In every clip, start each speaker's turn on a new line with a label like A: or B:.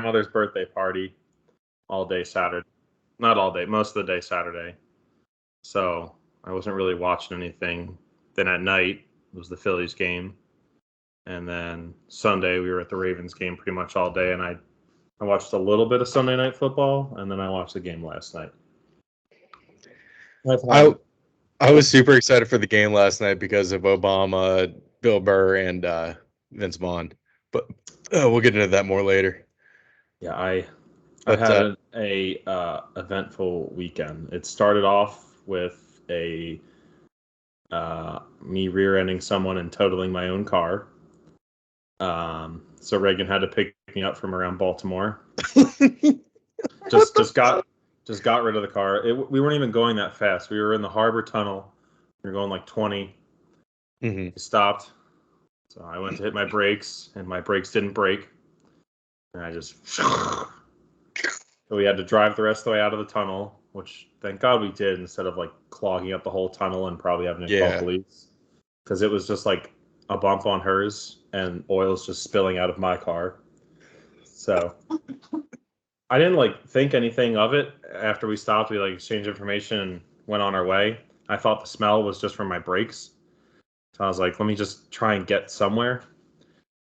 A: grandmother's birthday party all day Saturday. Not all day, most of the day Saturday. So I wasn't really watching anything. Then at night was the Phillies game. And then Sunday we were at the Ravens game pretty much all day. And I watched a little bit of Sunday Night Football, and then I watched the game last night.
B: I was super excited for the game last night because of Obama, Bill Burr, and Vince Vaughn. But we'll get into that more later.
A: Yeah, I had a eventful weekend. It started off with me rear-ending someone and totaling my own car. So Reagan had to pick me up from around Baltimore. just got rid of the car. We weren't even going that fast. We were in the Harbor Tunnel. We were going like 20.
B: Mm-hmm.
A: We stopped. So I went to hit my brakes, and my brakes didn't brake. And I just... So we had to drive the rest of the way out of the tunnel, which thank God we did, instead of like clogging up the whole tunnel and probably having to call police. Because it was just like a bump on hers, and oil's just spilling out of my car. So I didn't like think anything of it after we stopped. We like exchanged information and went on our way. I thought the smell was just from my brakes. So I was like, let me just try and get somewhere.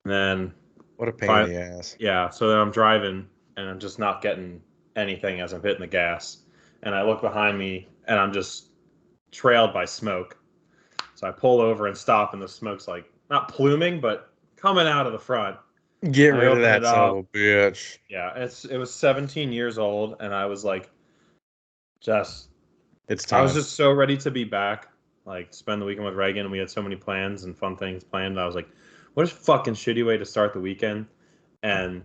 A: And then
B: what a pain in the ass.
A: Yeah, so then I'm driving and I'm just not getting anything as I'm hitting the gas. And I look behind me and I'm just trailed by smoke. So I pull over and stop, and the smoke's like not pluming, but coming out of the front.
B: Get rid of that son of a bitch.
A: Yeah, it was 17 years old, and I was like, it's time. I was just so ready to be back, like spend the weekend with Reagan, and we had so many plans and fun things planned. I was like, what a fucking shitty way to start the weekend. And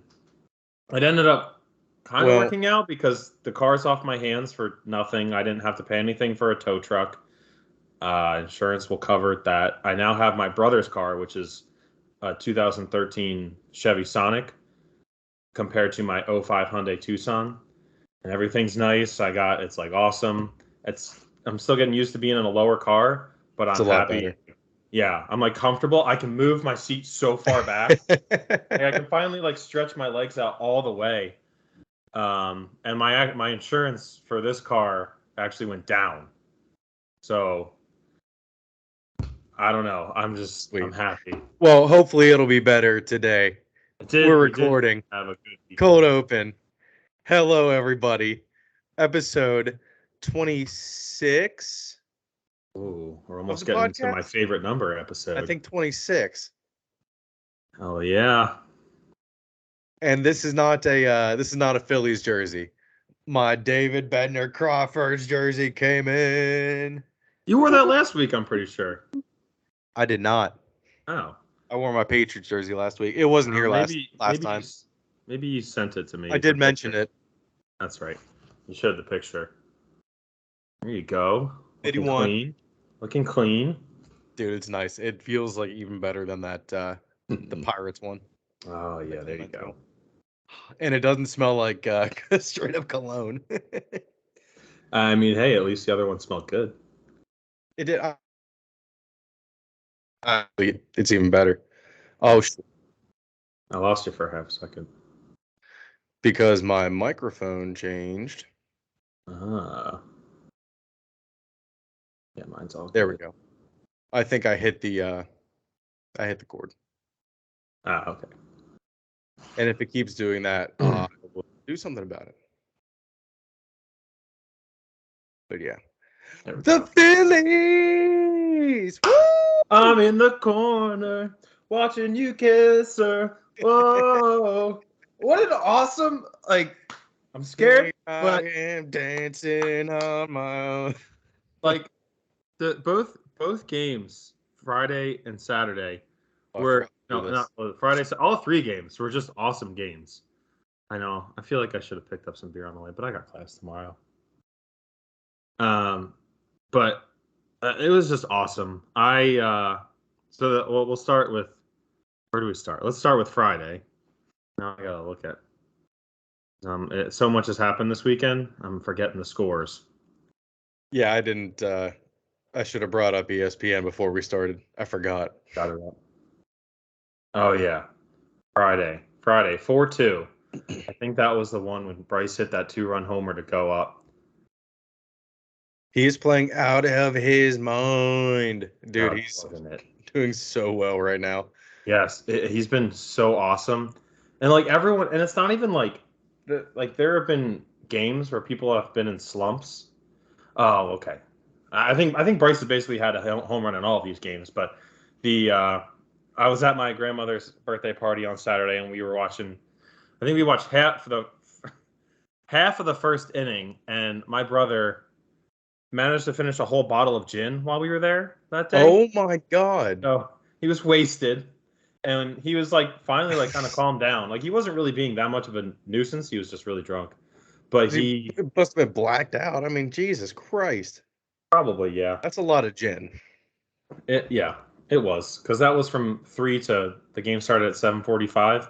A: it ended up kind of working out because the car's off my hands for nothing. I didn't have to pay anything for a tow truck. Insurance will cover that. I now have my brother's car, which is a 2013 Chevy Sonic, compared to my 05 Hyundai Tucson, and everything's nice. It's like awesome. I'm still getting used to being in a lower car, but I'm happy. Yeah, I'm like comfortable. I can move my seat so far back. Like, I can finally like stretch my legs out all the way. And my insurance for this car actually went down. So I don't know. I'm happy.
B: Well, hopefully it'll be better today. We're recording.
A: Have a good
B: cold open. Hello, everybody. Episode 26.
A: Ooh, we're almost getting to my favorite number episode.
B: I think 26.
A: Oh yeah.
B: And this is not a Phillies jersey. My David Bednar Crawford's jersey came in.
A: You wore that last week, I'm pretty sure.
B: I did not.
A: Oh.
B: I wore my Patriots jersey last week. It wasn't here last time.
A: Maybe you sent it to me.
B: I did mention it.
A: That's right. You showed the picture. There you go. Looking clean.
B: Dude, it's nice. It feels like even better than that the Pirates one.
A: Oh yeah, there you go.
B: And it doesn't smell like straight up cologne.
A: I mean, hey, at least the other one smelled good.
B: It did. It's even better. Oh,
A: I lost you for a half a second.
B: Because my microphone changed.
A: Ah. Yeah, mine's all
B: there.
A: good.
B: We go. I think I hit the cord.
A: Ah, okay.
B: And if it keeps doing that, we'll do something about it. But yeah. The Phillies! Woo!
A: I'm in the corner watching you kiss her. Whoa. What an awesome, I'm scared, but
B: I am dancing on my own.
A: Like, both games, Friday and Saturday, were Friday. All three games were just awesome games. I know. I feel like I should have picked up some beer on the way, but I got class tomorrow. But it was just awesome. We'll start with, where do we start? Let's start with Friday. Now I gotta look at. So much has happened this weekend. I'm forgetting the scores.
B: Yeah, I didn't. I should have brought up ESPN before we started. I forgot.
A: Got it up. Oh yeah, Friday 4-2. I think think that was the one when Bryce hit that 2-run homer to go up.
B: He's playing out of his mind. Dude, he's doing so well right now.
A: Yes, he's been so awesome. And like everyone, and it's not even like there have been games where people have been in slumps. Oh, okay. I think Bryce has basically had a home run in all of these games, but I was at my grandmother's birthday party on Saturday and we were watching. I think we watched half of the first inning, and my brother managed to finish a whole bottle of gin while we were there that day.
B: Oh my God.
A: So he was wasted, and he was like finally like kind of calmed down. Like he wasn't really being that much of a nuisance. He was just really drunk. But he
B: must have been blacked out. I mean, Jesus Christ.
A: Probably, yeah.
B: That's a lot of gin.
A: It was, because that was from 3 to the game started at 7:45.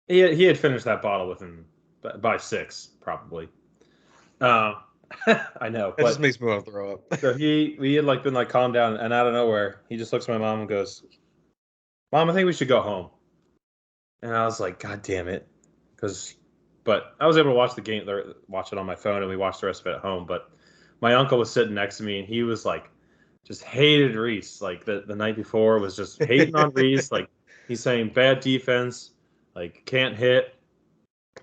A: He had finished that bottle by 6 probably. I know.
B: That just makes me want to throw up.
A: So we had like been like calmed down, and out of nowhere he just looks at my mom and goes, "Mom, I think we should go home." And I was like, "God damn it," but I was able to watch the game, or watch it on my phone, and we watched the rest of it at home. But my uncle was sitting next to me, and he was like, just hated Reese. Like the night before was just hating on Reese. Like he's saying bad defense, like can't hit.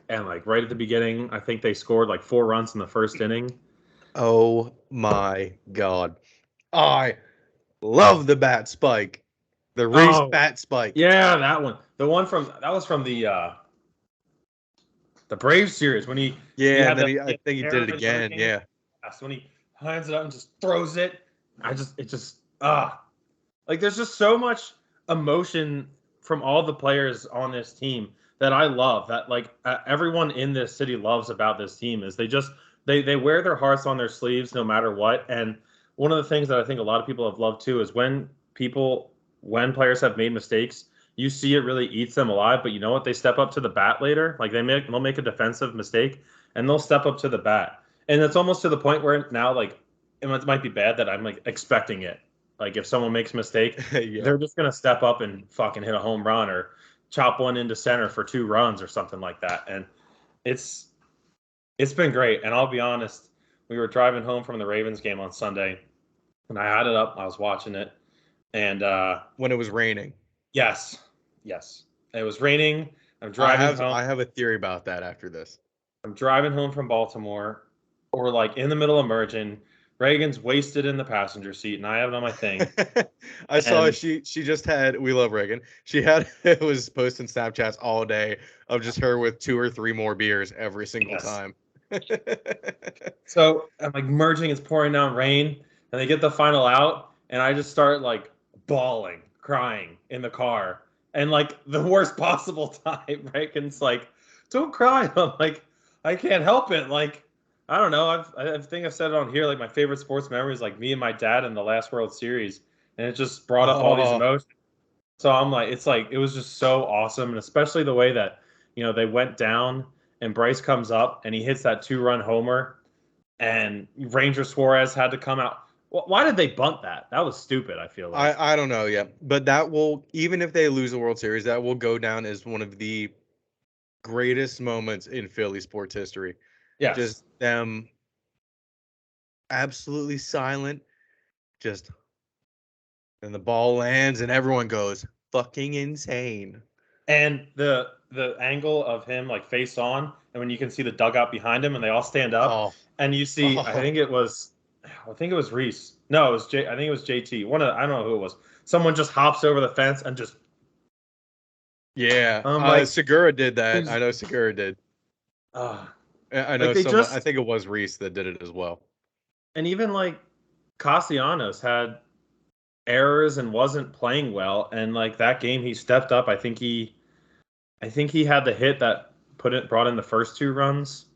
A: And like right at the beginning, I think they scored like 4 runs in the first inning.
B: Oh my God. I love the bat spike. The Reese bat spike.
A: Yeah, that one. That was from the Braves series when he
B: I think he did it again. Yeah.
A: So when he hands it up and just throws it, like there's just so much emotion from all the players on this team that I love, that like everyone in this city loves about this team, is they wear their hearts on their sleeves no matter what. And one of the things that I think a lot of people have loved too is when players have made mistakes, you see it really eats them alive. But you know what? They step up to the bat later. Like they'll make a defensive mistake and they'll step up to the bat. And it's almost to the point where now, like, it might be bad that I'm like expecting it. Like if someone makes a mistake, they're just gonna step up and fucking hit a home run or chop one into center for 2 runs or something like that. And it's been great. And I'll be honest, we were driving home from the Ravens game on Sunday, and I had it up. I was watching it, and
B: when it was raining.
A: Yes, it was raining. I'm driving home.
B: I have a theory about that after this.
A: I'm driving home from Baltimore. We're like in the middle of merging. Reagan's wasted in the passenger seat, and I have it on my thing.
B: I saw she just had. We love Reagan. She had it was posting Snapchats all day of just her with 2 or 3 more beers every single time.
A: So I'm like merging. It's pouring down rain, and they get the final out, and I just start like bawling, crying in the car, and like the worst possible time. Reagan's like, "Don't cry." I'm like, "I can't help it." Like, I don't know. I think I've said it on here. Like my favorite sports memory is like me and my dad in the last World Series, and it just brought up all these emotions. So I'm like, it was just so awesome, and especially the way that they went down, and Bryce comes up and he hits that 2-run homer, and Ranger Suarez had to come out. Why did they bunt that? That was stupid. I feel like
B: I don't know yet, but that will, even if they lose the World Series, that will go down as one of the greatest moments in Philly sports history.
A: Yes.
B: Just them absolutely silent, and the ball lands and everyone goes fucking insane.
A: And the angle of him like face on, and when you can see the dugout behind him and they all stand up, and you see, I think it was Reese. No, it was I think it was JT. I don't know who it was. Someone just hops over the fence and just.
B: Yeah, Segura did that. I know Segura did. I know someone. I think it was Reese that did it as well.
A: And even like Castellanos had errors and wasn't playing well, and like that game he stepped up. I think he had the hit that brought in the first 2 runs,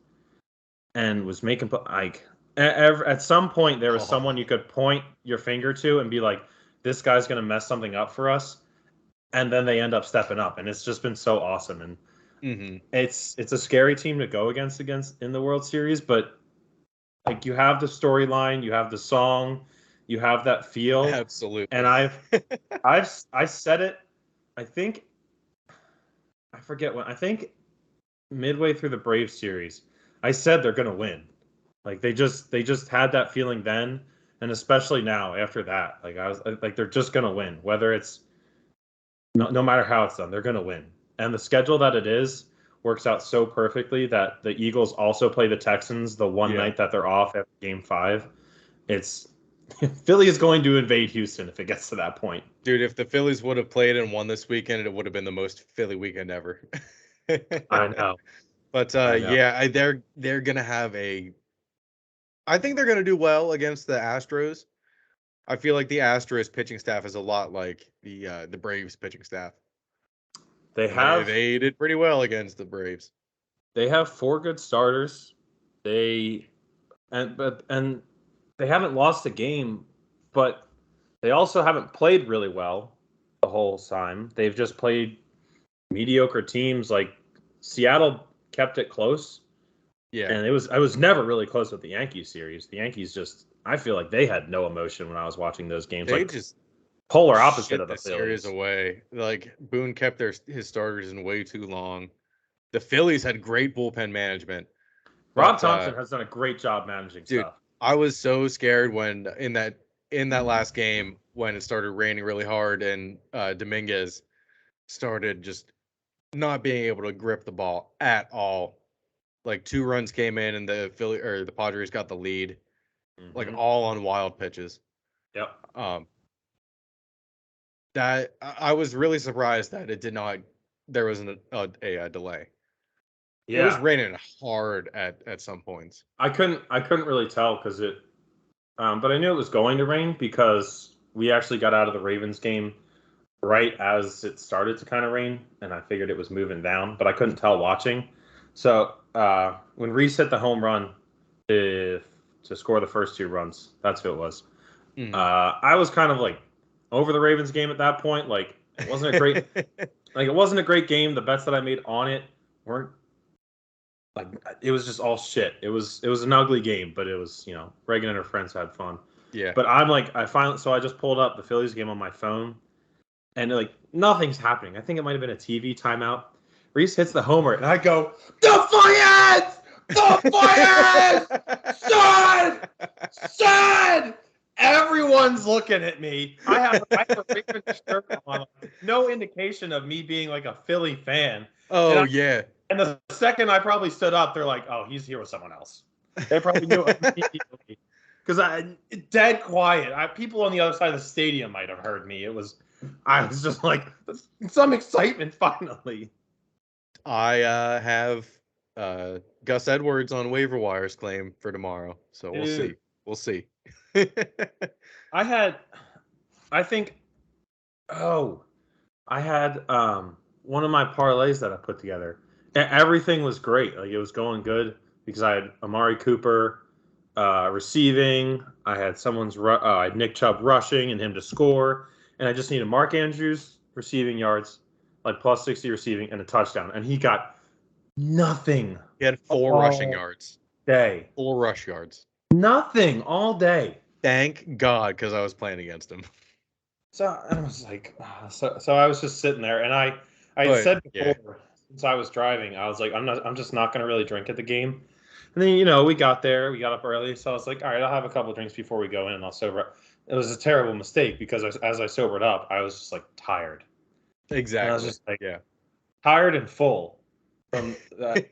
A: and was making like at some point there was someone you could point your finger to and be like, this guy's gonna mess something up for us, and then they end up stepping up, and it's just been so awesome. And it's a scary team to go against in the World Series, but like you have the storyline, you have the song, you have that feel.
B: Absolutely.
A: And I said it. I think I forget when. I think midway through the Braves series, I said they're going to win. Like they just had that feeling then, and especially now after that. Like I was like they're just going to win, whether it's no matter how it's done, they're going to win. And the schedule that it is works out so perfectly that the Eagles also play the Texans the one night that they're off after Game 5. It's Philly is going to invade Houston if it gets to that point.
B: Dude, if the Phillies would have played and won this weekend, it would have been the most Philly weekend ever.
A: I know.
B: But they're gonna have I think they're gonna do well against the Astros. I feel like the Astros pitching staff is a lot like the Braves pitching staff. They did pretty well against the Braves.
A: They have 4 good starters. They haven't lost a game, but they also haven't played really well the whole time. They've just played mediocre teams. Like Seattle kept it close.
B: Yeah.
A: And I was never really close with the Yankees series. The Yankees I feel like they had no emotion when I was watching those games.
B: They
A: like
B: just
A: polar opposite of the
B: series
A: Phillies.
B: Away. Like Boone kept his starters in way too long. The Phillies had great bullpen management.
A: Rob Thompson has done a great job managing stuff.
B: I was so scared when in that last game when it started raining really hard and Dominguez started just not being able to grip the ball at all. Like 2 runs came in and the Padres got the lead, like all on wild pitches.
A: Yep.
B: That I was really surprised that it did not. There wasn't a delay. Yeah. It was raining hard at some points.
A: I couldn't really tell because but I knew it was going to rain because we actually got out of the Ravens game right as it started to kind of rain, and I figured it was moving down, but I couldn't tell watching. So when Reese hit the home run to score the first 2 runs, that's who it was. Mm-hmm. I was kind of like over the Ravens game at that point. Like it wasn't a great game. The bets that I made on it weren't like it was just all shit. It was an ugly game, but it was Reagan and her friends had fun.
B: Yeah.
A: But I'm like I just pulled up the Phillies game on my phone, and like nothing's happening. I think it might have been a TV timeout. Reese hits the homer, and I go, "Defiance! Defiance! Son! Everyone's looking at me. I have a Ravens shirt on. No indication of me being like a Philly fan.
B: Oh, yeah.
A: And the second I probably stood up, they're like, "Oh, he's here with someone else." They probably knew immediately. Because dead quiet. People on the other side of the stadium might have heard me. I was just like, some excitement finally.
B: I have Gus Edwards on waiver wires claim for tomorrow, so we'll see. We'll see.
A: I had one of my parlays that I put together. Everything was great. Like it was going good because I had Amari Cooper receiving. I had I had Nick Chubb rushing and him to score, and I just needed Mark Andrews receiving yards, like plus 60 receiving and a touchdown, and he got nothing.
B: He had 4 rushing yards.
A: 4
B: rush yards.
A: Nothing all day.
B: Thank God, because I was playing against him.
A: So I was like, so I was just sitting there, and I had said before, since I was driving, I was like, I'm just not gonna really drink at the game. And then we got up early, so I was like, all right, I'll have a couple of drinks before we go in, and I'll sober up. It was a terrible mistake because as I sobered up, I was just like tired.
B: Exactly.
A: And I was just like, tired and full from the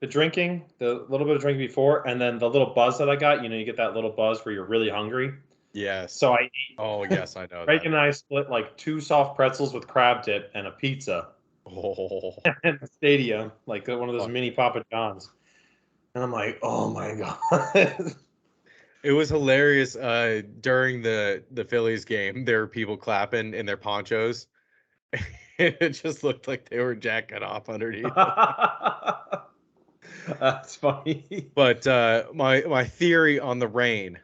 A: drinking, the little bit of drinking before, and then the little buzz that I got. You get that little buzz where you're really hungry.
B: Yes.
A: So I ate.
B: Oh, yes, I know.
A: Reagan and I split like 2 soft pretzels with crab dip and a pizza.
B: Oh.
A: In the stadium, like one of those mini Papa John's. And I'm like, oh my God.
B: It was hilarious. During the Phillies game, there were people clapping in their ponchos. It just looked like they were jacking off underneath.
A: That's funny.
B: But my theory on the rain.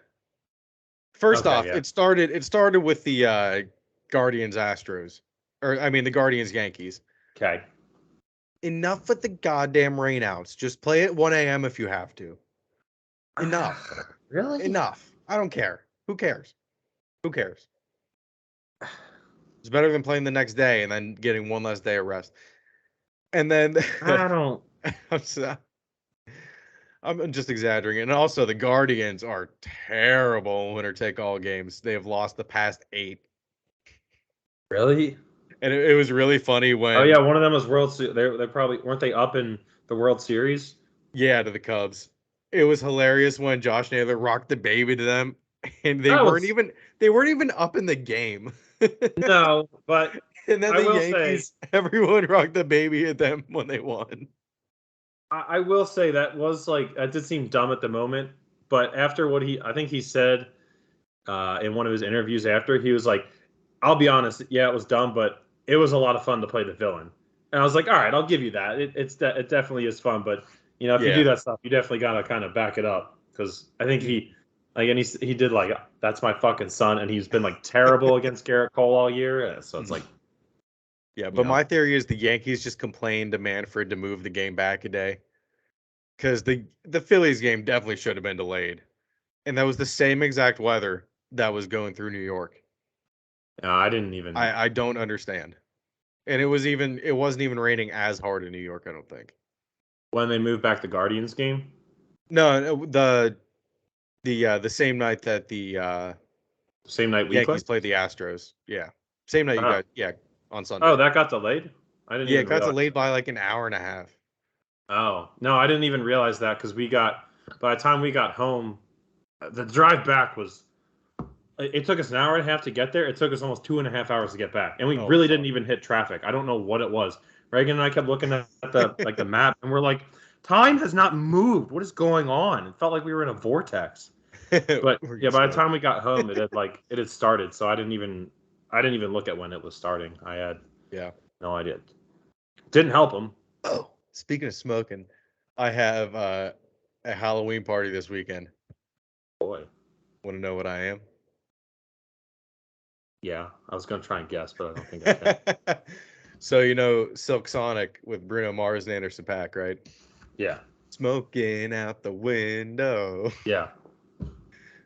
B: First off, it started with the Guardians Astros, the Guardians Yankees.
A: Okay.
B: Enough with the goddamn rainouts. Just play at 1 a.m. if you have to. Enough.
A: Really?
B: Enough. I don't care. Who cares? Who cares? It's better than playing the next day and then getting one less day of rest. And then
A: I don't.
B: I'm just exaggerating. And also, the Guardians are terrible in winner-take-all games. They have lost the past 8.
A: Really?
B: And it was really funny when.
A: Oh yeah, one of them was World Series. They probably weren't they up in the World Series?
B: Yeah, to the Cubs. It was hilarious when Josh Naylor rocked the baby to them, and
A: That was
B: they weren't even up in the game.
A: no, but
B: And then
A: I
B: the
A: will say
B: Yankees, everyone rocked the baby at them when they won.
A: I will say that was like that did seem dumb at the moment, but after what I think he said in one of his interviews after, he was like, "I'll be honest, yeah, it was dumb, but it was a lot of fun to play the villain." And I was like, "All right, I'll give you that. It definitely is fun, but if you do
B: Yeah.
A: that stuff, you definitely gotta kind of back it up because I think he like and he did like that's my fucking son, and he's been like terrible against Garrett Cole all year, so it's like."
B: Yeah, but my theory is the Yankees just complained to Manfred to move the game back a day. Because the Phillies game definitely should have been delayed. And that was the same exact weather that was going through New York.
A: I didn't even.
B: I don't understand. And it wasn't even raining as hard in New York, I don't think.
A: When they moved back the Guardians game?
B: No, the same night that the
A: Same night we
B: Yankees
A: played?
B: played the Astros. Yeah. Same night you
A: Oh.
B: guys, on Sunday.
A: Oh, that got delayed? I didn't
B: Yeah,
A: even
B: it got
A: realize.
B: delayed by like an hour and a half.
A: Oh, no, I didn't even realize that because by the time we got home, the drive back was, it took us an hour and a half to get there. It took us almost 2.5 hours to get back. And we really didn't even hit traffic. I don't know what it was. Reagan and I kept looking at the map and we're like, time has not moved. What is going on? It felt like we were in a vortex. But yeah, by the time we got home, it had started. So I didn't even look at when it was starting. I had no idea. Didn't help them.
B: Oh, speaking of smoking, I have a Halloween party this weekend.
A: Boy.
B: Want to know what I am?
A: Yeah, I was going to try and guess, but I don't think I can.
B: So, Silk Sonic with Bruno Mars and Anderson .Paak, right?
A: Yeah.
B: Smoking out the window.
A: Yeah.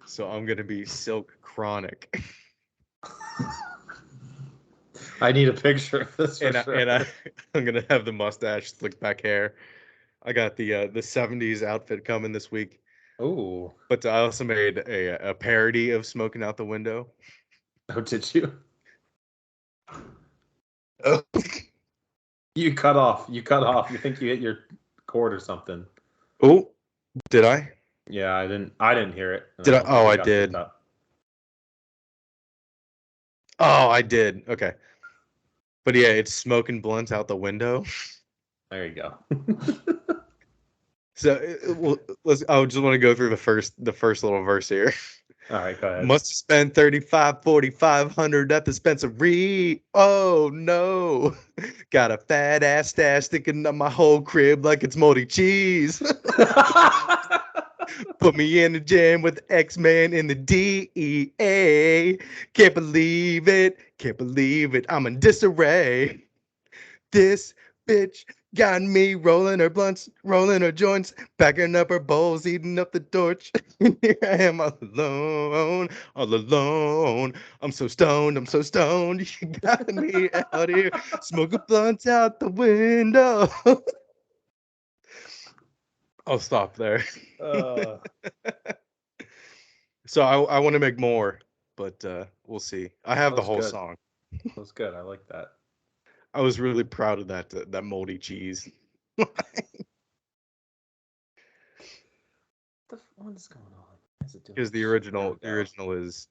B: So I'm going to be Silk Chronic.
A: I need a picture of this for sure.
B: And I'm going to have the mustache, slick back hair. I got the 70s outfit coming this week.
A: Ooh.
B: But I also made a parody of Smoking Out the Window.
A: Oh, did you?
B: Oh.
A: You cut off. You think you hit your cord or something.
B: Oh, did I?
A: Yeah, I didn't hear it.
B: Did I? Oh, I did. Oh, I did. Okay. But yeah, it's smoking blunts out the window.
A: There you go.
B: So I just want to go through the first little verse here.
A: All right, go ahead.
B: Must spend 4,500 at the dispensary. Oh no. Got a fat ass stash sticking up my whole crib like it's moldy cheese. Put me in the gym with X-Men in the DEA. Can't believe it. I'm in disarray. This bitch got me rolling her blunts, rolling her joints, packing up her bowls, eating up the torch. Here I am all alone. I'm so stoned. You got me out here smoking blunts out the window. I'll stop there. So I want to make more, but we'll see. I have the whole song.
A: That was good. I like that.
B: I was really proud of that moldy cheese.
A: What is going on?
B: Because the original is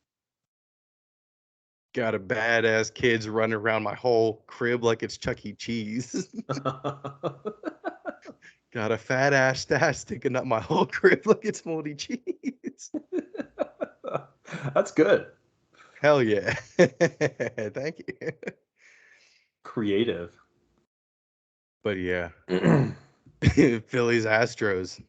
B: got a badass kids running around my whole crib like it's Chuck E. Cheese. Got a fat ass stash sticking up my whole crib like it's moldy cheese.
A: That's good.
B: Hell yeah. Thank you.
A: Creative.
B: But yeah. Phillies Astros.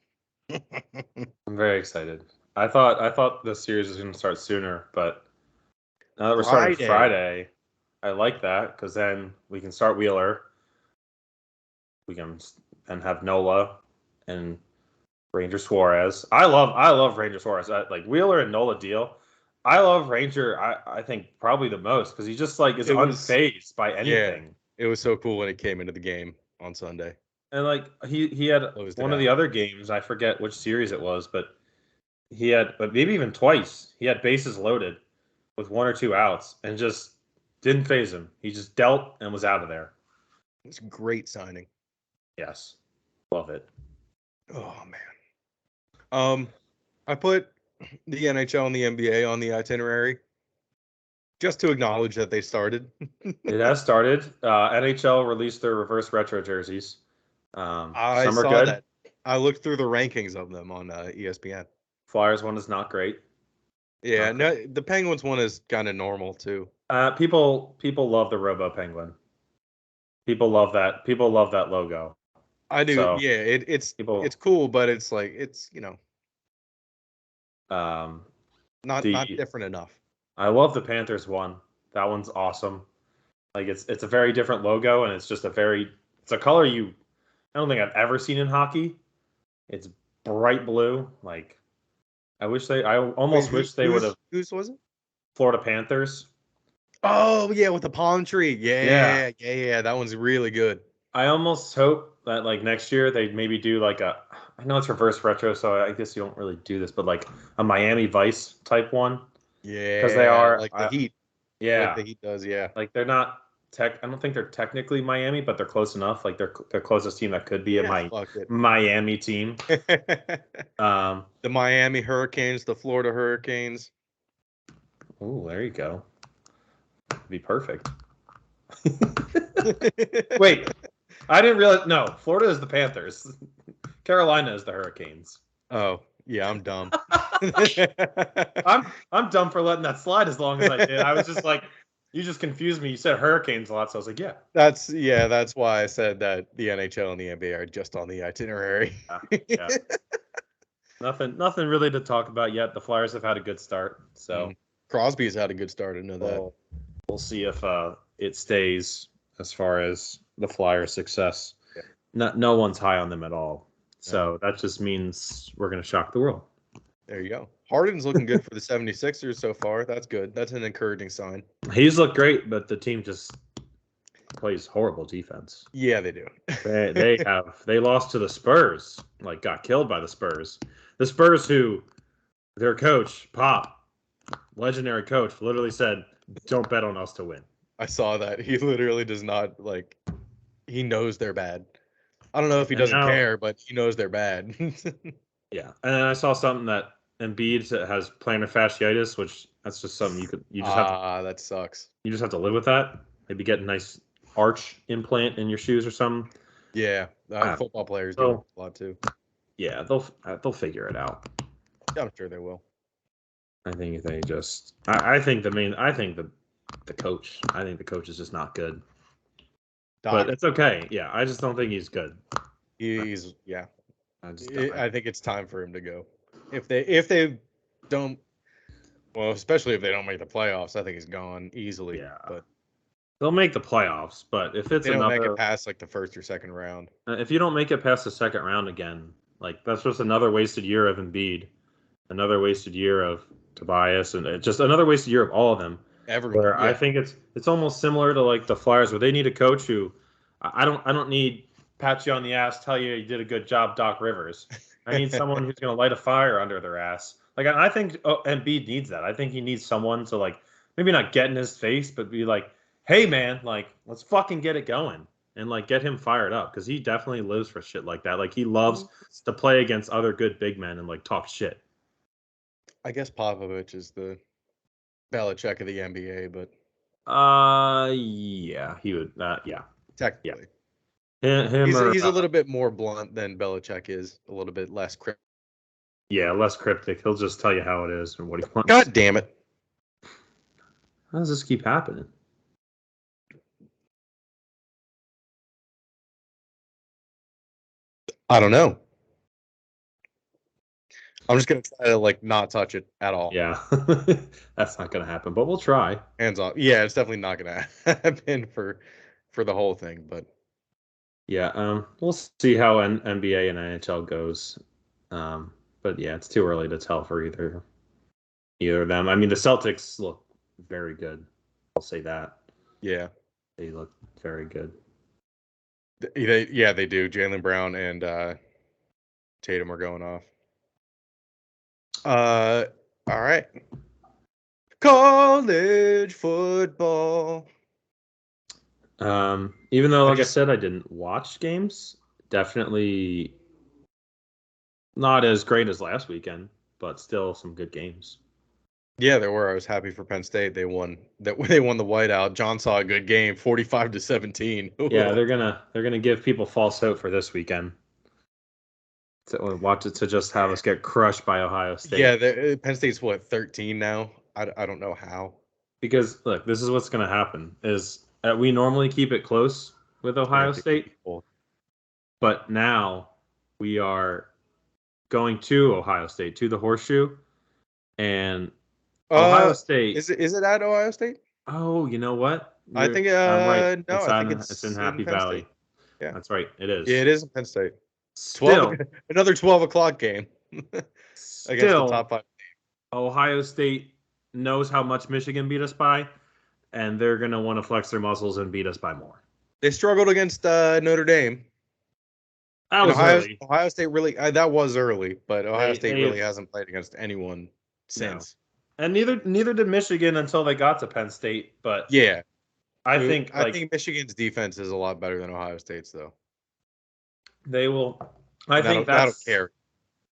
A: I'm very excited. I thought the series was going to start sooner, but now that we're starting Friday, I like that because then we can start Wheeler. We can then have Nola and Ranger Suarez. I love Ranger Suarez. Like Wheeler and Nola deal. I love Ranger. I think probably the most because he just like is unfazed by anything.
B: Yeah, it was so cool when it came into the game. on Sunday.
A: And like he had one of the other games, I forget which series it was, but maybe even twice, he had bases loaded with 1 or 2 outs and just didn't phase him. He just dealt and was out of there.
B: It's a great signing.
A: Yes. Love it.
B: Oh man. I put the NHL and the NBA on the itinerary just to acknowledge that they started.
A: It has started. NHL released their reverse retro jerseys.
B: I
A: some are
B: saw
A: good.
B: that. I looked through the rankings of them on ESPN.
A: Flyers one is not great.
B: Yeah, no, the Penguins one is kind of normal too.
A: People love the Robo Penguin. People love that. People love that logo.
B: I do. So, yeah, it's cool, but it's like it's not different enough.
A: I love the Panthers one. That one's awesome. Like it's a very different logo, and it's just it's a color I don't think I've ever seen in hockey. It's bright blue. Like I almost wish they would have.
B: Whose was it?
A: Florida Panthers.
B: Oh yeah, with the palm tree. Yeah. That one's really good.
A: I almost hope that like next year they maybe do I know it's reverse retro, so I guess you don't really do this, but like a Miami Vice type one.
B: Yeah,
A: because they are
B: like the Heat.
A: Yeah,
B: like the Heat does. Yeah,
A: like they're not I don't think they're technically Miami, but they're close enough. Like they're closest team that could be a Miami team.
B: The Miami Hurricanes, the Florida Hurricanes.
A: Oh, there you go. Be perfect. Wait, I didn't realize. No, Florida is the Panthers. Carolina is the Hurricanes.
B: Oh, yeah, I'm dumb.
A: I'm dumb for letting that slide as long as I did. I was just like, you just confused me. You said Hurricanes a lot, so I was like, yeah.
B: That's why I said that the NHL and the NBA are just on the itinerary.
A: Yeah. Nothing really to talk about yet. The Flyers have had a good start, so
B: Crosby's had a good start. I know that.
A: We'll see if it stays as far as the Flyers' success. Yeah. No one's high on them at all. So that just means we're going to shock the world.
B: There you go. Harden's looking good for the 76ers so far. That's good. That's an encouraging sign.
A: He's looked great, but the team just plays horrible defense.
B: Yeah, they do.
A: They lost to the Spurs, like got killed by the Spurs. The Spurs who their coach, Pop, legendary coach, literally said, "Don't bet on us to win."
B: I saw that. He literally does not he knows they're bad. I don't know if he doesn't care, but he knows they're bad.
A: Yeah. And then I saw something that Embiid has plantar fasciitis, which that's just something you just have to.
B: That sucks.
A: You just have to live with that. Maybe get a nice arch implant in your shoes or something.
B: Yeah. Football players do a lot too.
A: Yeah, they'll figure it out.
B: I'm sure they will.
A: I think they just. I think the coach. I think the coach is just not good. But it's okay. Yeah, I just don't think he's good.
B: I think it's time for him to go. If they don't, well, especially if they don't make the playoffs, I think he's gone easily.
A: Yeah,
B: but
A: they'll make the playoffs. But if it's
B: they don't make it past the first or second round,
A: if you don't make it past the second round again, that's just another wasted year of Embiid, another wasted year of Tobias, and just another wasted year of all of them.
B: Everyone.
A: Where I think it's almost similar to the Flyers, where they need a coach who I don't need pat you on the ass, tell you did a good job, Doc Rivers. I need someone who's going to light a fire under their ass. I think Embiid needs that. I think he needs someone to maybe not get in his face, but be like, hey man, let's fucking get it going and get him fired up, because he definitely lives for shit like that. He loves to play against other good big men and talk shit.
B: I guess Popovich is the Belichick of the NBA, but
A: yeah, he would. Yeah,
B: technically,
A: he's
B: a little bit more blunt than Belichick is. A little bit less cryptic.
A: Yeah, less cryptic. He'll just tell you how it is and what he wants.
B: God damn it!
A: How does this keep happening?
B: I don't know. I'm just gonna try to not touch it at all.
A: Yeah, that's not gonna happen, but we'll try.
B: Hands off. Yeah, it's definitely not gonna happen for the whole thing, but
A: yeah, we'll see how NBA and NHL goes. But yeah, it's too early to tell for either of them. I mean, the Celtics look very good. I'll say that.
B: Yeah,
A: they look very good.
B: They do. Jaylen Brown and Tatum are going off. All right. College football.
A: Even though, like I said, I didn't watch games, definitely not as great as last weekend, but still some good games.
B: Yeah, there were. I was happy for Penn State. They won. They won the whiteout. John saw a good game, 45-17.
A: Yeah, they're gonna give people false hope for this weekend. To watch it to just have us get crushed by Ohio State.
B: Yeah, Penn State's what, 13 now? I don't know how.
A: Because look, this is what's gonna happen: is we normally keep it close with Ohio State, but now we are going to Ohio State, to the Horseshoe, and Ohio State.
B: Is it at Ohio State?
A: Oh, you know what?
B: I think
A: I'm right.
B: No, I think
A: it's in Happy Valley.
B: State. Yeah,
A: that's right. It is.
B: Yeah, it is in Penn State.
A: Still,
B: another 12 o'clock game against the top 5.
A: Ohio State knows how much Michigan beat us by, and they're going to want to flex their muscles and beat us by more.
B: They struggled against Notre Dame.
A: That was early.
B: Ohio State really, that was early, but Ohio State really hasn't played against anyone since.
A: No. And neither did Michigan until they got to Penn State. But
B: yeah,
A: I think
B: Michigan's defense is a lot better than Ohio State's, though.
A: They will. I think
B: that'll carry.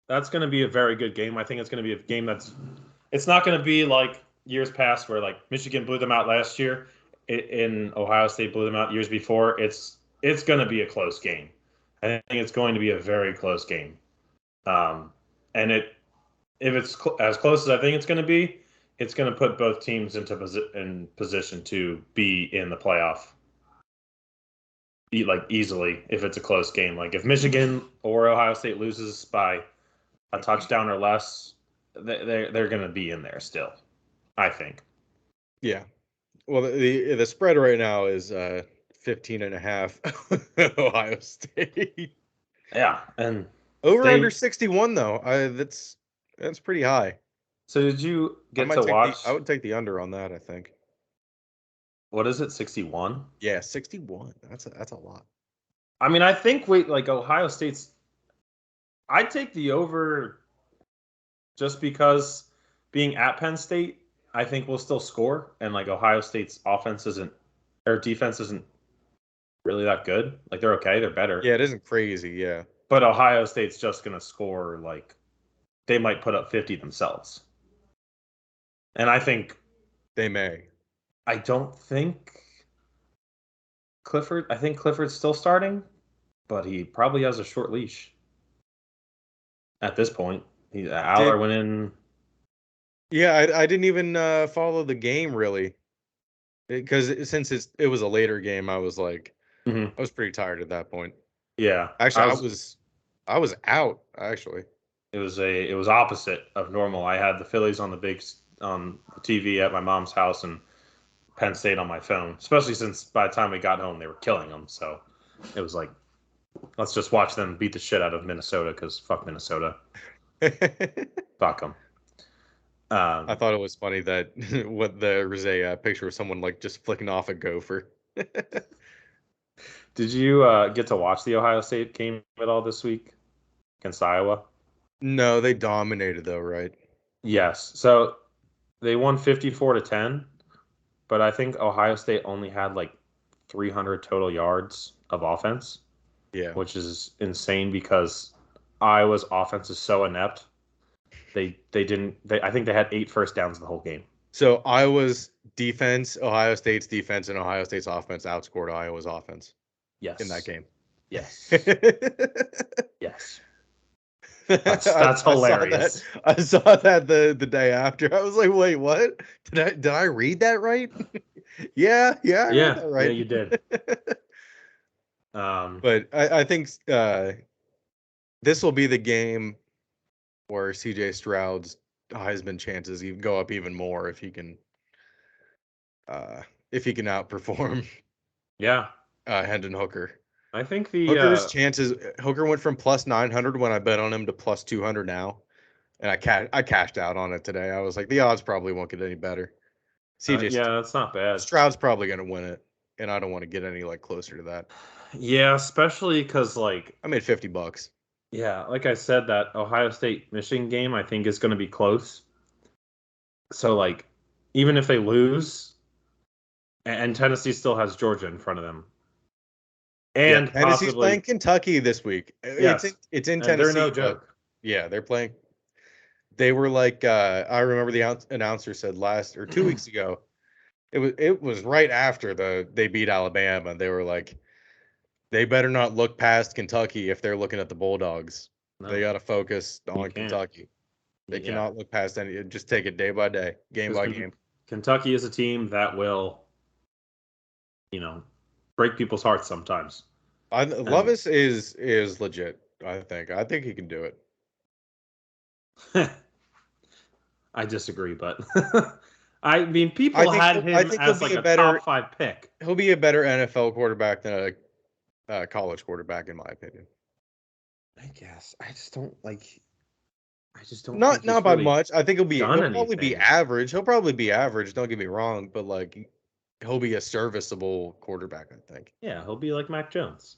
A: That's going to be a very good game. I think it's going to be a game it's not going to be like years past where like Michigan blew them out last year, in Ohio State blew them out years before. It's going to be a close game. I think it's going to be a very close game. And if it's as close as I think it's going to be, it's going to put both teams in position to be in the playoff. Easily if it's a close game. Like if Michigan or Ohio State loses by a touchdown or less, they're going to be in there still, I think.
B: Yeah. Well, the spread right now is 15.5 Ohio State.
A: Yeah, and
B: under 61 though. That's pretty high.
A: So did you get to watch?
B: I would take the under on that, I think.
A: What is it, 61?
B: Yeah, 61. That's a lot.
A: I mean, I think Ohio State's. I'd take the over just because being at Penn State, I think we'll still score, and Ohio State's defense isn't really that good. They're okay, they're better.
B: Yeah, it isn't crazy, yeah.
A: But Ohio State's just gonna score they might put up 50 themselves. And I think
B: they may.
A: I don't think Clifford. I think Clifford's still starting, but he probably has a short leash at this point. Aller went in.
B: Yeah, I didn't even follow the game really, because since it was a later game, I was I was pretty tired at that point.
A: Yeah,
B: actually, I was out. Actually,
A: it was opposite of normal. I had the Phillies on the big TV at my mom's house and Penn State on my phone, especially since by the time we got home, they were killing them. So it was let's just watch them beat the shit out of Minnesota because fuck Minnesota. Fuck them.
B: I thought it was funny that there was a picture of someone just flicking off a gopher.
A: Did you get to watch the Ohio State game at all this week against Iowa?
B: No, they dominated though, right?
A: Yes. So they won 54-10. But I think Ohio State only had 300 total yards of offense.
B: Yeah.
A: Which is insane because Iowa's offense is so inept. I think they had 8 first downs in the whole game.
B: So Iowa's defense, Ohio State's defense, and Ohio State's offense outscored Iowa's offense.
A: Yes.
B: In that game.
A: Yes. Yes. That's hilarious.
B: I saw that the day after. I was like, wait, what? Did I read that right? yeah, I read that right.
A: Yeah, you did.
B: But I think this will be the game where CJ Stroud's Heisman chances even go up even more if he can outperform.
A: Yeah.
B: Hendon Hooker.
A: I think the
B: Hooker's chances. Hooker went from plus 900 when I bet on him to plus 200 now, and I cashed out on it today. I was like, the odds probably won't get any better.
A: CJ, yeah, that's not bad.
B: Stroud's probably going to win it, and I don't want to get any closer to that.
A: Yeah, especially because like
B: I made $50.
A: yeah, like I said, that Ohio State Michigan game I think is going to be close. So like even if they lose, and Tennessee still has Georgia in front of them,
B: Yeah,
A: and
B: Tennessee's playing
A: possibly
B: Kentucky this week.
A: yes,
B: It's in
A: and they're no
B: Tennessee, but
A: joke.
B: yeah, they're playing. They were like I remember the announcer said last or 2 weeks ago. It was right after they beat Alabama. They were like, they better not look past Kentucky if they're looking at the Bulldogs. They
A: No,
B: got to focus
A: you
B: on
A: can't.
B: Kentucky. They
A: Yeah,
B: cannot look past any. Just take it day by day, game
A: because
B: by game.
A: Kentucky is a team that will, you know, break people's hearts sometimes. And
B: Levis is legit. I think he can do it.
A: I disagree, but I mean,
B: I
A: people
B: think
A: had
B: I
A: him
B: think
A: as like a top five pick.
B: he'll be a better NFL quarterback than a college quarterback in my opinion.
A: I guess I just don't like. I just don't think
B: Not
A: he's
B: by
A: really
B: much. I think
A: done
B: he'll probably be
A: anything.
B: average. He'll probably be average. Don't get me wrong, but like he'll be a serviceable quarterback. I think.
A: Yeah, he'll be like Mac Jones.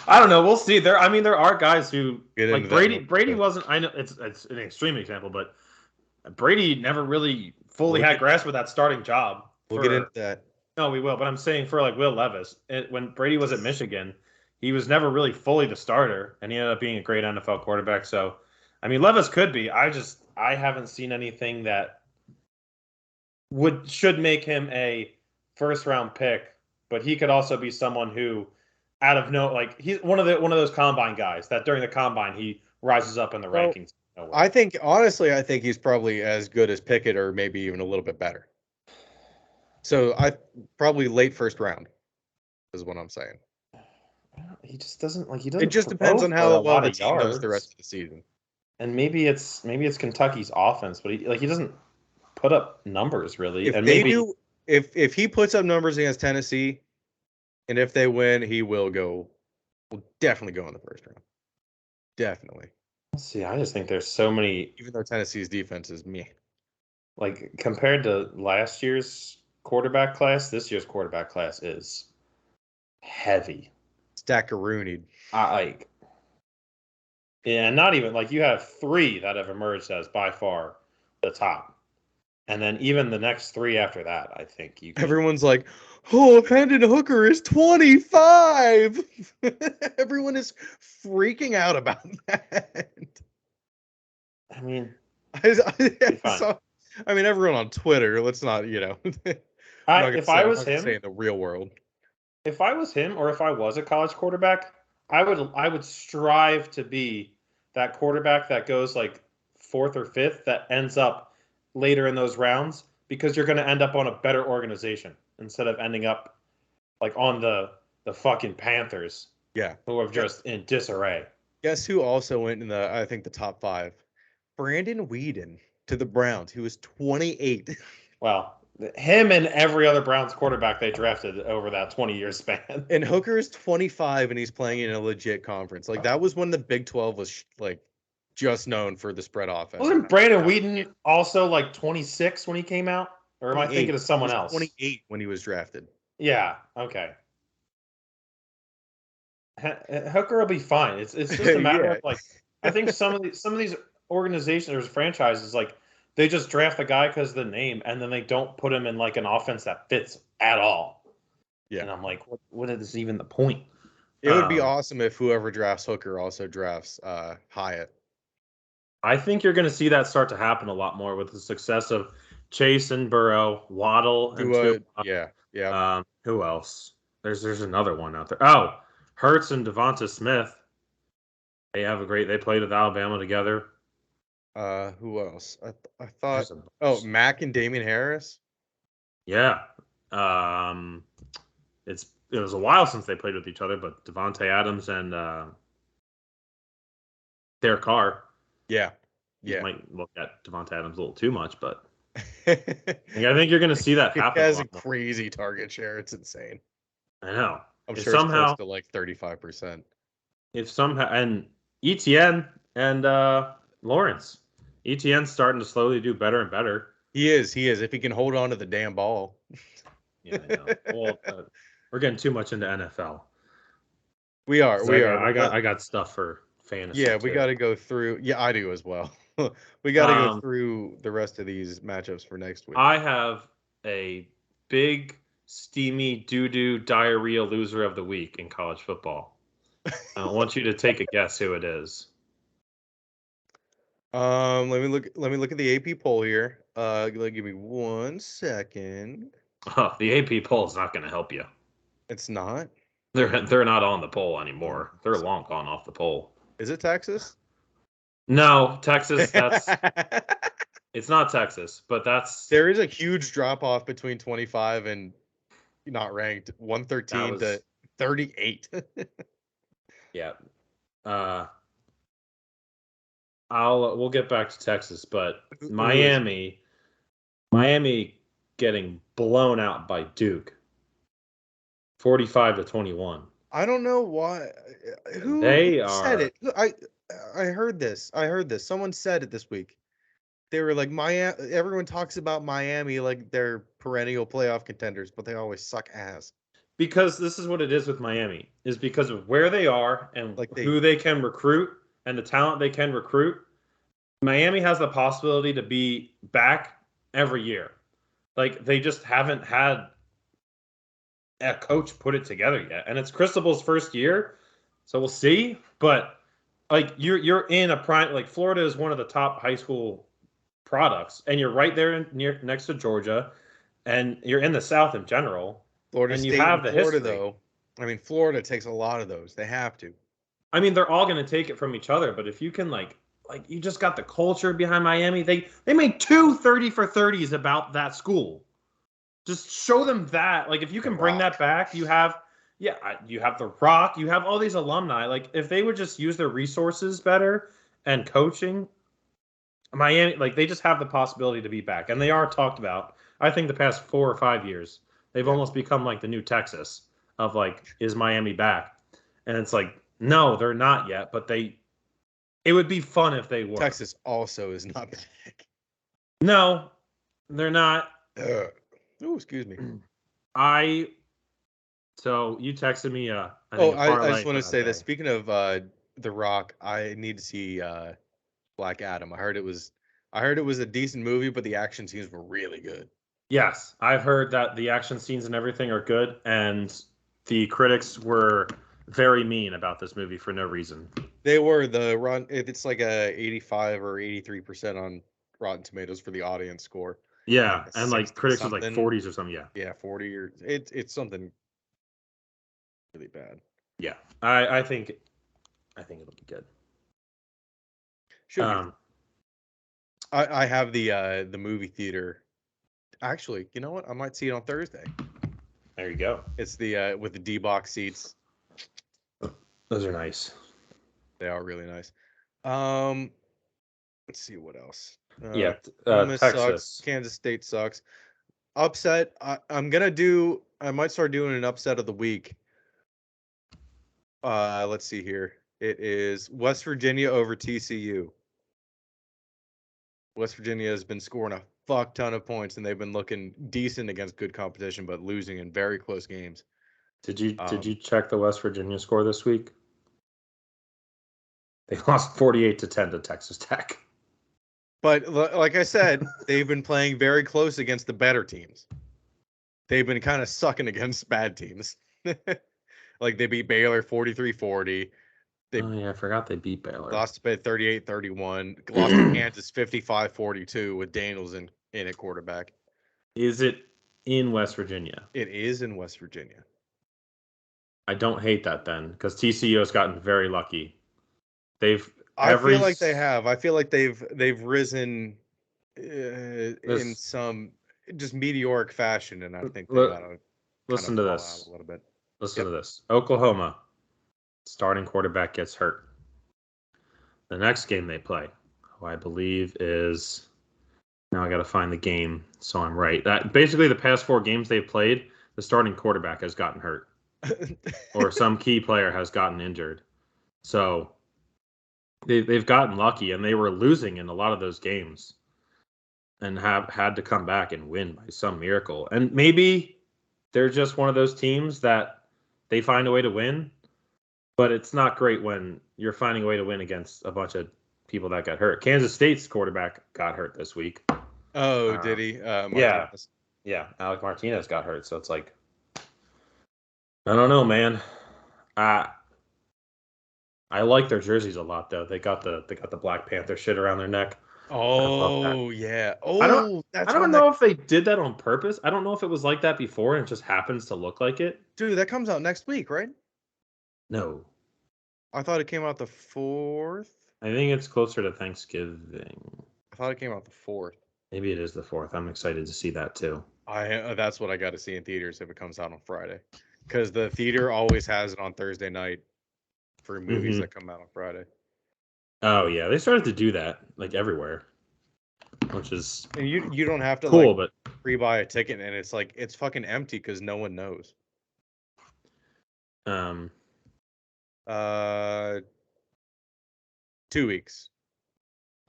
A: I don't know. We'll see. I mean, there are guys who
B: Get into
A: like
B: that
A: Brady.
B: more.
A: Brady wasn't. I know it's an extreme example, but Brady never really fully
B: We'll
A: had
B: get
A: grasp with that starting job
B: we'll get into
A: for.
B: that.
A: No, we will. But I'm saying for like Will Levis, when Brady was at Michigan, he was never really fully the starter, and he ended up being a great NFL quarterback. So, I mean, Levis could be. I haven't seen anything that should make him a first round pick, but he could also be someone who, out of no, like he's one of those combine guys that during the combine he rises up in the
B: So
A: rankings. Nowhere.
B: I think honestly, I think he's probably as good as Pickett or maybe even a little bit better. So I probably late first round is what I'm saying.
A: He just doesn't like he
B: It
A: doesn't
B: just depends
A: throw
B: on
A: for
B: how
A: a
B: well
A: lot
B: the
A: of
B: team does the rest
A: yards.
B: of the season.
A: And maybe it's Kentucky's offense, but he doesn't put up numbers really.
B: If
A: And
B: they
A: maybe
B: do, if he puts up numbers against Tennessee, and if they win, he will definitely go in the first round. Definitely.
A: let's see, I just think there's so many
B: Even though Tennessee's defense is me.
A: like compared to last year's quarterback class, this year's quarterback class is heavy.
B: Stackaroonied.
A: I like yeah, not even like you have three that have emerged as by far the top. And then even the next three after that, I think you could.
B: Everyone's like, oh, Hendon Hooker is 25. Everyone is freaking out about that.
A: I mean,
B: I
A: fine.
B: saw, I mean, everyone on Twitter, let's not,
A: I
B: I'm
A: if I
B: not
A: was
B: gonna say
A: him,
B: in the real world.
A: if I was him, or if I was a college quarterback, I would strive to be that quarterback that goes like fourth or fifth that ends up later in those rounds because you're going to end up on a better organization instead of ending up like on the fucking Panthers
B: Yeah.
A: who are just in disarray.
B: Guess who also went in I think the top 5? Brandon Weeden to the Browns. He was 28.
A: Well, him and every other Browns quarterback they drafted over that 20-year span.
B: And Hooker is 25 and he's playing in a legit conference. Like that was when the Big 12 was like just known for the spread offense.
A: Wasn't Brandon Weeden also like 26 when he came out? Or am I
B: 28.
A: thinking of someone
B: He was
A: else?
B: 28 when he was drafted.
A: Yeah, okay. Hooker will be fine. It's just a matter
B: Yeah.
A: of like I think some of these organizations or franchises like they just draft the guy because of the name and then they don't put him in like an offense that fits at all.
B: Yeah.
A: And I'm like, what is even the point?
B: It would be awesome if whoever drafts Hooker also drafts Hyatt.
A: I think you're going to see that start to happen a lot more with the success of Chase and Burrow, Waddle, and
B: Yeah.
A: who else? There's another one out there. Oh, Hurts and Devonta Smith. They played with Alabama together.
B: Who else? I thought Mac and Damian Harris.
A: Yeah. It was a while since they played with each other, but Devontae Adams and Derek Carr.
B: Yeah.
A: You might look at Devontae Adams a little too much, but I think you're going to see that happen.
B: He has a crazy target share. It's insane.
A: I know.
B: I'm sure it's close to like 35%.
A: If somehow and ETN and Lawrence. ETN's starting to slowly do better and better.
B: He is. If he can hold on to the damn ball.
A: Yeah, I know. Well, we're getting too much into NFL.
B: We are.
A: I got stuff for fantasy.
B: Yeah, we
A: too.
B: got to go through. Yeah, I do as well. We got to go through the rest of these matchups for next week.
A: I have a big, steamy, doo-doo, diarrhea loser of the week in college football. I want you to take a guess who it is.
B: Let me look at the AP poll here. Give me 1 second.
A: Oh, the AP poll is not going to help you.
B: It's not.
A: They're not on the poll anymore. They're long gone off the poll.
B: Is it Texas?
A: No, Texas. It's not Texas, but
B: there is a huge drop off between 25 and not ranked 113 to 38.
A: Yeah. We'll get back to Texas, but Miami getting blown out by Duke, 45-21.
B: I don't know why. Who said it? I heard this. Someone said it this week. They were like, everyone talks about Miami like they're perennial playoff contenders, but they always suck ass.
A: Because this is what it is with Miami, is because of where they are and who they can recruit and the talent they can recruit. Miami has the possibility to be back every year. Like, they just haven't had a coach put it together yet. And it's Cristobal's first year, so we'll see. But, like, you're in a prime, like, Florida is one of the top high school products, and you're right there next to Georgia, and you're in the South in general.
B: Florida
A: and
B: State
A: you have the
B: Florida,
A: history.
B: though. I mean, Florida takes a lot of those. They have to.
A: I mean, they're all going to take it from each other, but if you can, like you just got the culture behind Miami. They made 2 30 for 30s about that school. Just show them that. Like, if you can bring that back, you have the Rock, you have all these alumni. Like, if they would just use their resources better and coaching, Miami, like, they just have the possibility to be back. And they are talked about. I think the past 4 or 5 years, they've almost become like the new Texas of, like, is Miami back? And it's like, no, they're not yet, but it would be fun if they were.
B: Texas also is not back.
A: No, they're not.
B: Oh, excuse me.
A: So you texted me. I
B: just want to say that speaking of The Rock, I need to see Black Adam. I heard it was a decent movie, but the action scenes were really good. Yes,
A: I've heard that the action scenes and everything are good, and the critics were very mean about this movie for no reason.
B: They were. It's like a 85 or 83% on Rotten Tomatoes for the audience score.
A: Yeah, and like critics was like 40s or something.
B: Yeah, 40 or it's something really bad.
A: Yeah, I think it'll be good.
B: Should be. I have the movie theater. Actually, you know what? I might see it on Thursday.
A: There you go.
B: It's the with the D-box seats.
A: Those are nice.
B: They are really nice. Let's see what else.
A: Texas
B: sucks. Kansas State sucks. Upset. I might start doing an upset of the week. Let's see here. It is West Virginia over TCU. West Virginia has been scoring a fuck ton of points, and they've been looking decent against good competition, but losing in very close games.
A: Did you check the West Virginia score this week? They lost 48-10 to Texas Tech.
B: But like I said, they've been playing very close against the better teams. They've been kind of sucking against bad teams. Like, they beat Baylor 43-40.
A: I forgot they beat Baylor.
B: Lost to Pitt 38-31. Lost to Kansas 55-42 with Daniels in at quarterback.
A: Is it in West Virginia?
B: It is in West Virginia.
A: I don't hate that then, because TCU has gotten very lucky.
B: I feel like they have. I feel like they've risen in some just meteoric fashion, and I think they gotta
A: listen to this
B: a little bit.
A: Listen to this. Oklahoma starting quarterback gets hurt. The next game they play, who I believe is, now I got to find the game so I'm right. That basically the past 4 games they've played, the starting quarterback has gotten hurt, or some key player has gotten injured. So they've gotten lucky, and they were losing in a lot of those games. and have had to come back and win by some miracle. And maybe they're just one of those teams that they find a way to win, but it's not great when you're finding a way to win against a bunch of people that got hurt. Kansas State's quarterback got hurt this week.
B: Oh, did he?
A: Martinez. Yeah, Alec Martinez got hurt, so it's like, I don't know, man. I like their jerseys a lot, though. They got the Black Panther shit around their neck.
B: Oh yeah.
A: I don't know if they did that on purpose. I don't know if it was like that before and it just happens to look like it.
B: Dude, that comes out next week, right?
A: No.
B: I thought it came out the 4th.
A: I think it's closer to Thanksgiving.
B: I thought it came out the 4th.
A: Maybe it is the 4th. I'm excited to see that too.
B: That's what I got to see in theaters if it comes out on Friday, because the theater always has it on Thursday night for movies that come out on Friday.
A: Oh yeah, they started to do that like everywhere, which is
B: and you don't have to
A: cool, but
B: pre-buy a ticket, and it's like it's fucking empty because no one knows. 2 weeks.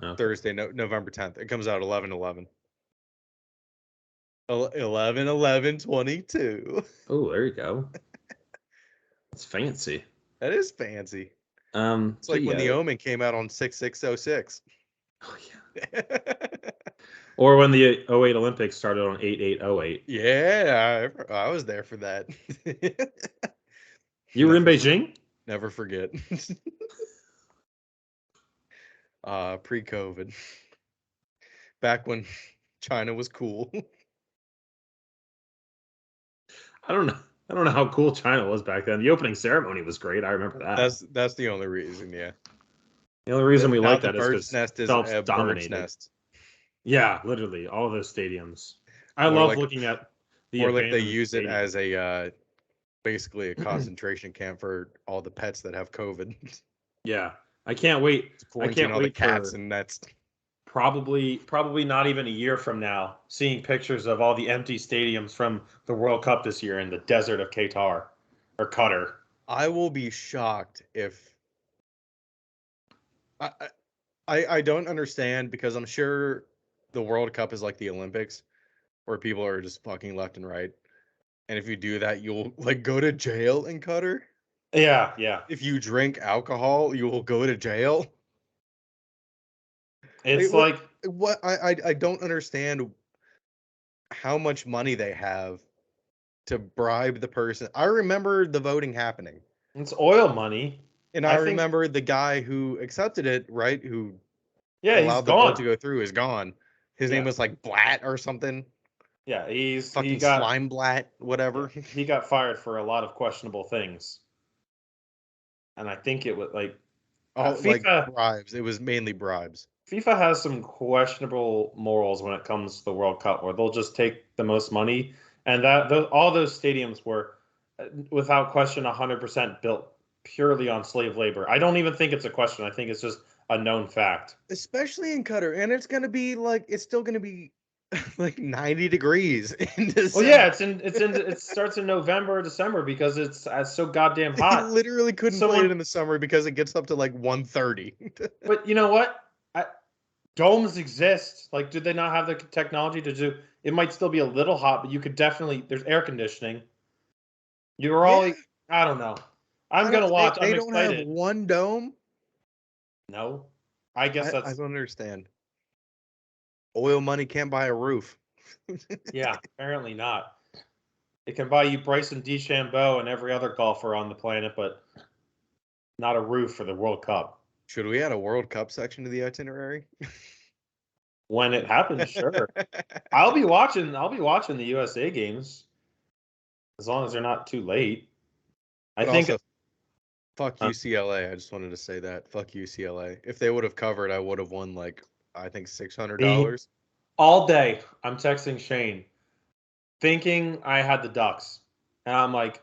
B: Okay. Thursday, November 10th. It comes out 11/11. 11/11/22.
A: Oh, there you go. It's fancy.
B: That is fancy. It's like when The Omen came out on 6/6/06.
A: Oh yeah. Or when the 08 Olympics started on 8/8/08.
B: Yeah, I was there for that.
A: You were in Beijing?
B: Never forget. Pre-COVID. Back when China was cool.
A: I don't know how cool China was back then. The opening ceremony was great. I remember that.
B: That's the only reason, yeah.
A: The only reason we like that is
B: because Nest is a bird's nest.
A: Yeah, literally, all those stadiums. I love looking at the.
B: Or like they use it as a basically a concentration camp for all the pets that have COVID.
A: Yeah, I can't wait. I can't wait
B: the cats and nets.
A: Probably not even a year from now, seeing pictures of all the empty stadiums from the World Cup this year in the desert of Qatar or Qatar.
B: I will be shocked if I don't understand, because I'm sure the World Cup is like the Olympics where people are just fucking left and right. And if you do that, you'll like go to jail in Qatar.
A: Yeah, yeah.
B: If you drink alcohol, you will go to jail.
A: It's
B: what I don't understand how much money they have to bribe the person. I remember the voting happening.
A: It's oil money.
B: And I remember the guy who accepted it, right? Who
A: allowed the vote
B: to go through is gone. His name was like Blatt or something.
A: Yeah, he
B: got Slime Blatt, whatever.
A: He got fired for a lot of questionable things. And I think it was like
B: FIFA, like bribes. It was mainly bribes.
A: FIFA has some questionable morals when it comes to the World Cup, where they'll just take the most money, and all those stadiums were, without question, 100% built purely on slave labor. I don't even think it's a question. I think it's just a known fact.
B: Especially in Qatar, and it's still gonna be like 90 degrees in December.
A: Well, yeah, it starts in November or December because it's so goddamn hot.
B: You literally couldn't play it in the summer because it gets up to like 130.
A: But you know what? Domes exist. Like, did they not have the technology to do? It might still be a little hot, but you could definitely. There's air conditioning. You're all. I don't know. I'm gonna watch.
B: They
A: I'm
B: don't
A: excited.
B: have one dome.
A: No, I guess
B: I don't understand. Oil money can't buy a roof.
A: Yeah, apparently not. It can buy you Bryson DeChambeau and every other golfer on the planet, but not a roof for the World Cup.
B: Should we add a World Cup section to the itinerary?
A: When it happens, sure. I'll be watching the USA games as long as they're not too late.
B: But I think also, fuck UCLA. I just wanted to say that. Fuck UCLA. If they would have covered, I would have won like I think $600.
A: All day, I'm texting Shane, thinking I had the Ducks, and I'm like,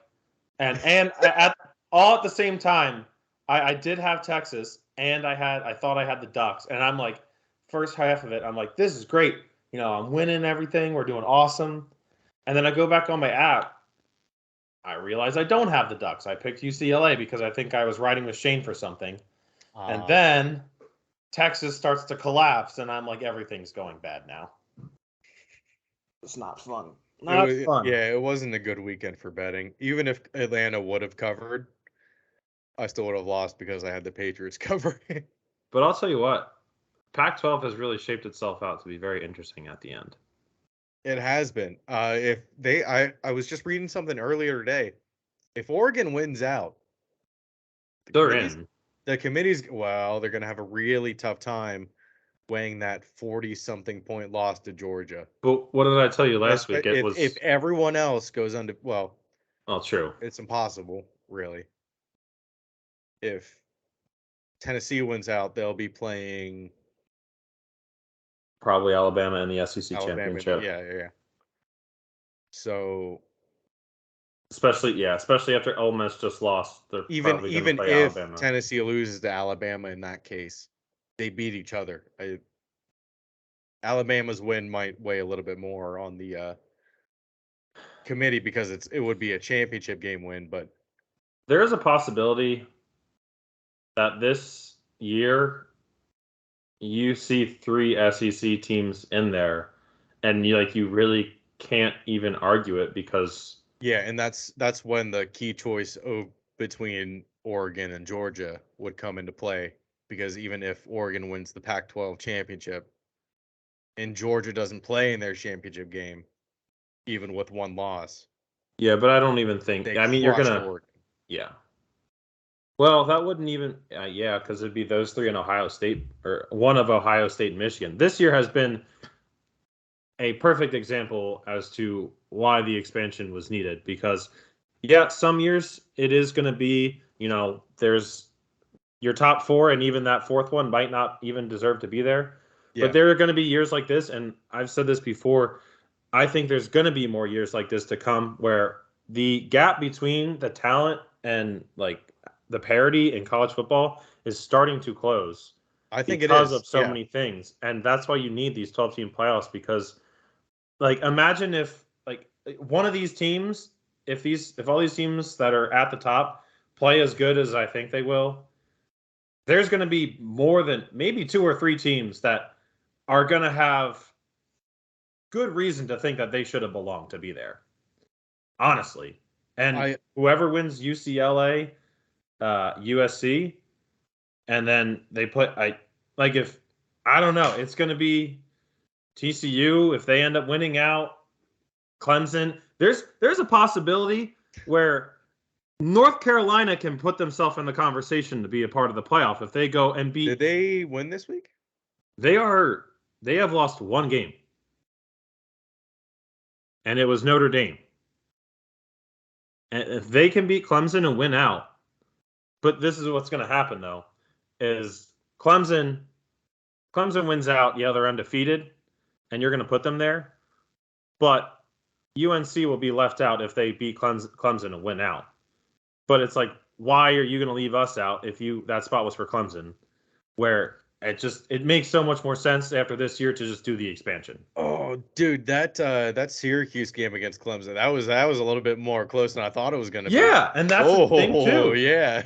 A: and at the same time, I did have Texas, and I thought I had the Ducks, and I'm like, first half of it, I'm like, this is great, I'm winning everything, we're doing awesome, and then I go back on my app, I realize I don't have the Ducks. I picked UCLA because I think I was riding with Shane for something, and then Texas starts to collapse, and I'm like, everything's going bad now. It's not fun. Not fun.
B: Yeah, it wasn't a good weekend for betting. Even if Atlanta would have covered, I still would have lost because I had the Patriots covering.
A: But I'll tell you what, Pac-12 has really shaped itself out to be very interesting at the end.
B: It has been. I was just reading something earlier today. If Oregon wins out,
A: They're in.
B: The committee's, well, they're going to have a really tough time weighing that 40-something point loss to Georgia.
A: But what did I tell you last week? It was
B: if everyone else goes under, well,
A: true.
B: It's impossible, really. If Tennessee wins out, they'll be playing
A: probably Alabama in the SEC championship.
B: Yeah. So
A: especially after Ole Miss just lost, they're
B: even if
A: Alabama.
B: Tennessee loses to Alabama in that case, they beat each other. Alabama's win might weigh a little bit more on the committee because it would be a championship game win, but
A: there is a possibility that this year you see 3 SEC teams in there, and you really can't even argue it because
B: and that's when the key choice between Oregon and Georgia would come into play, because even if Oregon wins the Pac-12 championship and Georgia doesn't play in their championship game, even with one loss.
A: Yeah, but I don't even think. I mean, you're gonna.
B: Oregon.
A: Yeah. Well, that wouldn't even. Because it'd be those 3 in Ohio State, or one of Ohio State and Michigan. This year has been a perfect example as to why the expansion was needed. Because, some years it is going to be, there's your top 4, and even that 4th one might not even deserve to be there. Yeah. But there are going to be years like this, and I've said this before. I think there's going to be more years like this to come where the gap between the talent and the parity in college football is starting to close.
B: I think
A: because of so many things, and that's why you need these 12-team playoffs. Because, imagine if one of these teams, if all these teams that are at the top play as good as I think they will, there's going to be more than maybe 2 or 3 teams that are going to have good reason to think that they should have belonged to be there, honestly. And whoever wins UCLA, USC, and then they put if I don't know, it's going to be TCU if they end up winning out, Clemson. There's a possibility where North Carolina can put themselves in the conversation to be a part of the playoff if they go and beat.
B: Did they win this week?
A: They have lost 1 game. And it was Notre Dame. And if they can beat Clemson and win out, but this is what's going to happen, though, is Clemson wins out, they're undefeated, and you're going to put them there. But UNC will be left out if they beat Clemson and win out. But it's why are you going to leave us out if that spot was for Clemson? Where it makes so much more sense after this year to just do the expansion.
B: Oh, dude, that Syracuse game against Clemson, that was a little bit more close than I thought it was going to be.
A: Yeah, and that's the thing too.
B: Oh, yeah.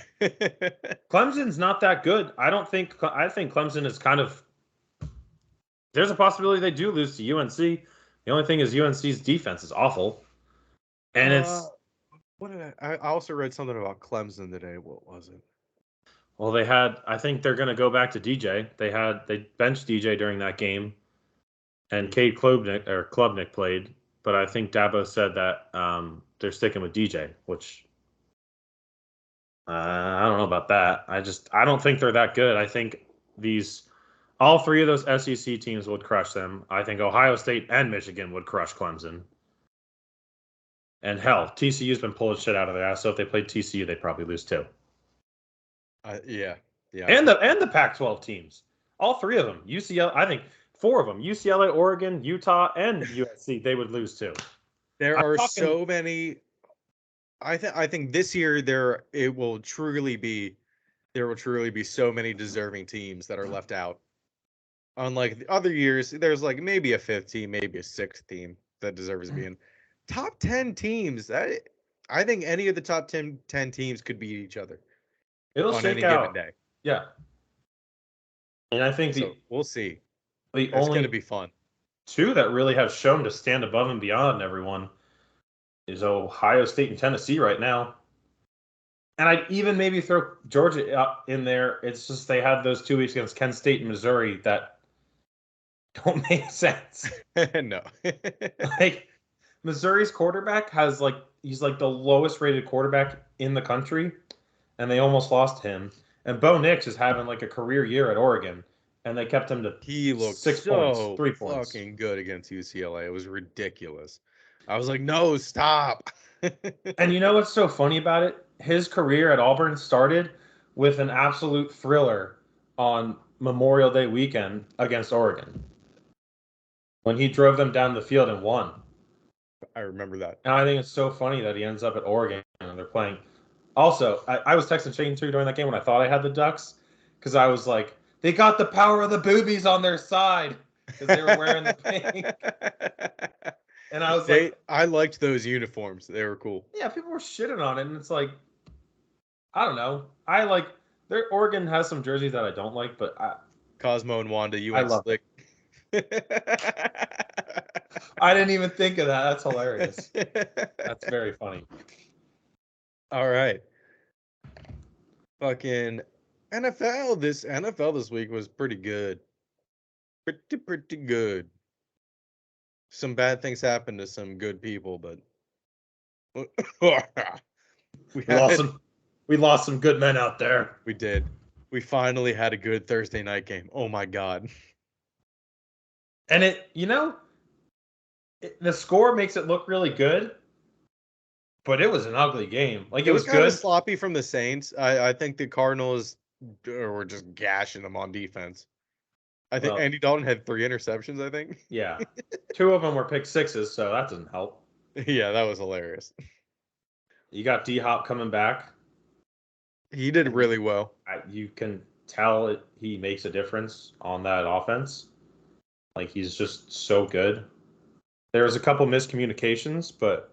A: Clemson's not that good. I think Clemson is kind of. There's a possibility they do lose to UNC. The only thing is UNC's defense is awful, and it's.
B: What did I also read something about Clemson today. What was it?
A: Well, I think they're going to go back to DJ. They benched DJ during that game, and Cade Klubnik played. But I think Dabo said that they're sticking with DJ, which I don't know about that. I don't think they're that good. I think all 3 of those SEC teams would crush them. I think Ohio State and Michigan would crush Clemson. And hell, TCU's been pulling shit out of their ass. So if they played TCU, they'd probably lose too.
B: Yeah.
A: And the Pac-12 teams, all 3 of them, UCLA. I think 4 of them: UCLA, Oregon, Utah, and USC. They would lose too.
B: There are so many. I think this year there will truly be so many deserving teams that are left out. Unlike the other years, there's maybe a 5th team, maybe a 6th team that deserves to be in. Top 10 teams. I think any of the top 10 teams could beat each other.
A: It'll
B: on
A: shake
B: any
A: out.
B: given day.
A: Yeah. And I think
B: we'll see.
A: It's
B: going to be fun.
A: two that really have shown to stand above and beyond everyone is Ohio State and Tennessee right now. And I'd even maybe throw Georgia in there. It's just they had those 2 weeks against Kent State and Missouri that don't make sense.
B: No.
A: Like Missouri's quarterback he's like the lowest rated quarterback in the country, and they almost lost him. And Bo Nix is having like a career year at Oregon, and they kept him to
B: He looked
A: 6
B: so
A: points, 3 points.
B: fucking good against UCLA. It was ridiculous. I was like, no, stop.
A: And you know what's so funny about it? His career at Auburn started with an absolute thriller on Memorial Day weekend against Oregon when he drove them down the field and won.
B: I remember that.
A: And I think it's so funny that he ends up at Oregon and they're playing. Also, I was texting Shane too during that game when I thought I had the Ducks because I was like, they got the power of the boobies on their side because they were wearing the pink. And I was
B: I liked those uniforms. They were cool.
A: Yeah, people were shitting on it, and it's like, I don't know. Oregon has some jerseys that I don't like, but
B: Cosmo and Wanda, you went slick.
A: I didn't even think of that. That's hilarious. That's very funny.
B: All right. Fucking NFL this week was pretty good. Pretty good. Some bad things happened to some good people, but
A: we lost some good men out there.
B: We did. We finally had a good Thursday night game. Oh my God.
A: And the score makes it look really good, but it was an ugly game. Like it was
B: kind
A: good.
B: Of sloppy from the Saints. I think the Cardinals were just gashing them on defense. I think Andy Dalton had 3 interceptions, I think.
A: Yeah. 2 of them were pick sixes, so that doesn't help.
B: Yeah, that was hilarious.
A: You got D-Hop coming back.
B: He did really well.
A: You can tell he makes a difference on that offense. Like, he's just so good. There was a couple miscommunications, but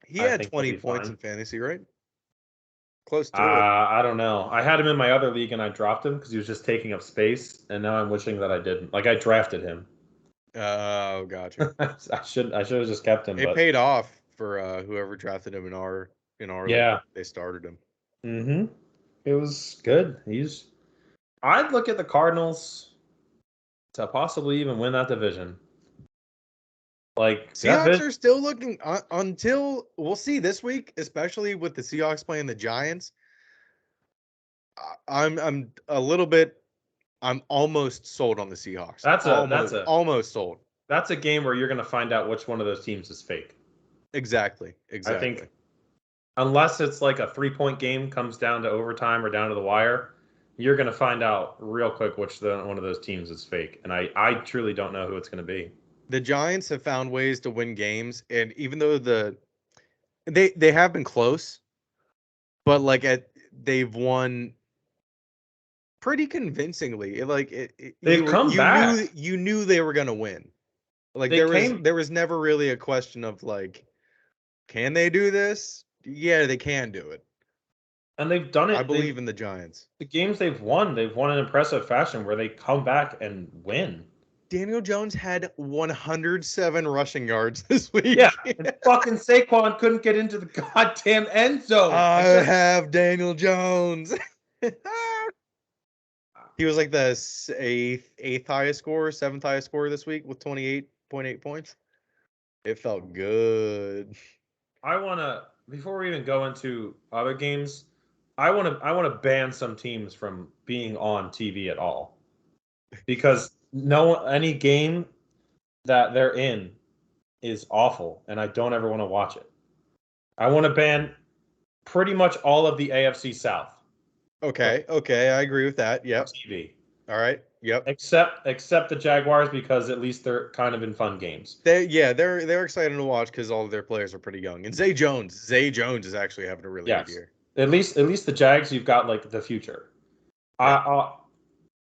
B: he had 20 points in fantasy, right? Close to it.
A: I don't know. I had him in my other league, and I dropped him because he was just taking up space, and now I'm wishing that I didn't. Like, I drafted him.
B: Oh, gotcha.
A: I should have just kept him.
B: It paid off for whoever drafted him in our
A: yeah.
B: league. They started him.
A: Mm-hmm. It was good. I'd look at the Cardinals to possibly even win that division. Like
B: Seahawks are still looking until we'll see this week, especially with the Seahawks playing the Giants. I'm a little bit. I'm almost sold on the Seahawks.
A: That's
B: almost sold.
A: That's a game where you're going to find out which one of those teams is fake.
B: Exactly.
A: I think unless it's like a 3-point game comes down to overtime or down to the wire, you're going to find out real quick which one of those teams is fake. And I truly don't know who it's going to be.
B: The Giants have found ways to win games, and even though they have been close, but they've won pretty convincingly.
A: They've come back.
B: You knew they were going to win. Like there was never really a question of like, can they do this? Yeah, they can do it.
A: And they've done it.
B: I believe in the Giants.
A: The games they've won in impressive fashion where they come back and win.
B: Daniel Jones had 107 rushing yards this week.
A: Yeah, and fucking Saquon couldn't get into the goddamn end zone.
B: I have Daniel Jones. He was like the eighth highest scorer, 7th highest scorer this week with 28.8 points. It felt good.
A: Before we even go into other games, I want to ban some teams from being on TV at all. Because any game that they're in is awful, and I don't ever want to watch it. I want to ban pretty much all of the AFC South.
B: Okay, I agree with that. Yep.
A: TV.
B: All right. Yep.
A: Except the Jaguars, because at least they're kind of in fun games.
B: They're exciting to watch because all of their players are pretty young. And Zay Jones is actually having a really good year.
A: At least the Jags, you've got like the future. Yeah.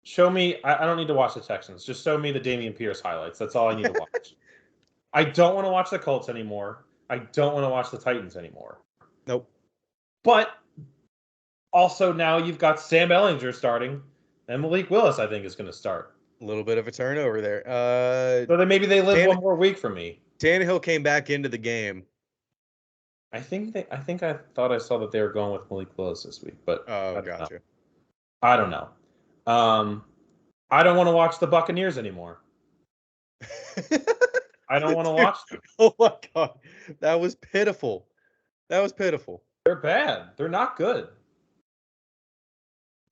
A: Show me. I don't need to watch the Texans. Just show me the Dameon Pierce highlights. That's all I need to watch. I don't want to watch the Colts anymore. I don't want to watch the Titans anymore.
B: Nope.
A: But also now you've got Sam Ehlinger starting, and Malik Willis, I think, is going to start.
B: A little bit of a turnover there.
A: So then maybe they live one more week for me.
B: Tannehill came back into the game.
A: I thought I saw that they were going with Malik Willis this week, but
B: gotcha.
A: I don't know. I don't want to watch the Buccaneers anymore. I don't want to watch them.
B: Oh my god, that was pitiful.
A: They're bad. They're not good.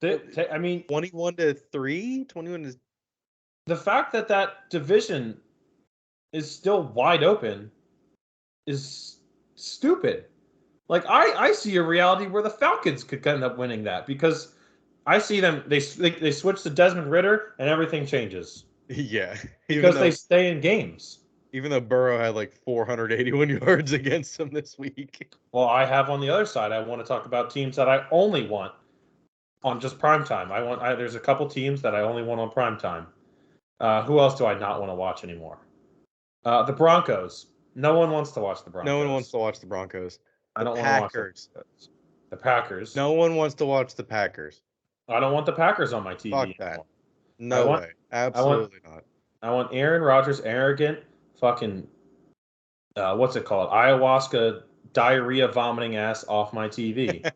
A: I mean,
B: 21-3, 21.
A: The fact that division is still wide open is stupid. Like I see a reality where the Falcons could end up winning that because I see them. They switch to Desmond Ritter and everything changes.
B: Yeah,
A: because they stay in games.
B: Even though Burrow had like 481 yards against them this week.
A: Well, I have on the other side. I want to talk about teams that I only want on just primetime. There's a couple teams that I only want on primetime. Who else do I not want to watch anymore? The Broncos. No one wants to watch the Broncos.
B: No one wants to watch the Broncos.
A: I don't want to watch the Packers.
B: No one wants to watch the Packers.
A: I don't want the Packers on my TV.
B: Fuck that. No way. Absolutely not.
A: I want Aaron Rodgers' arrogant fucking what's it called? Ayahuasca diarrhea vomiting ass off my TV.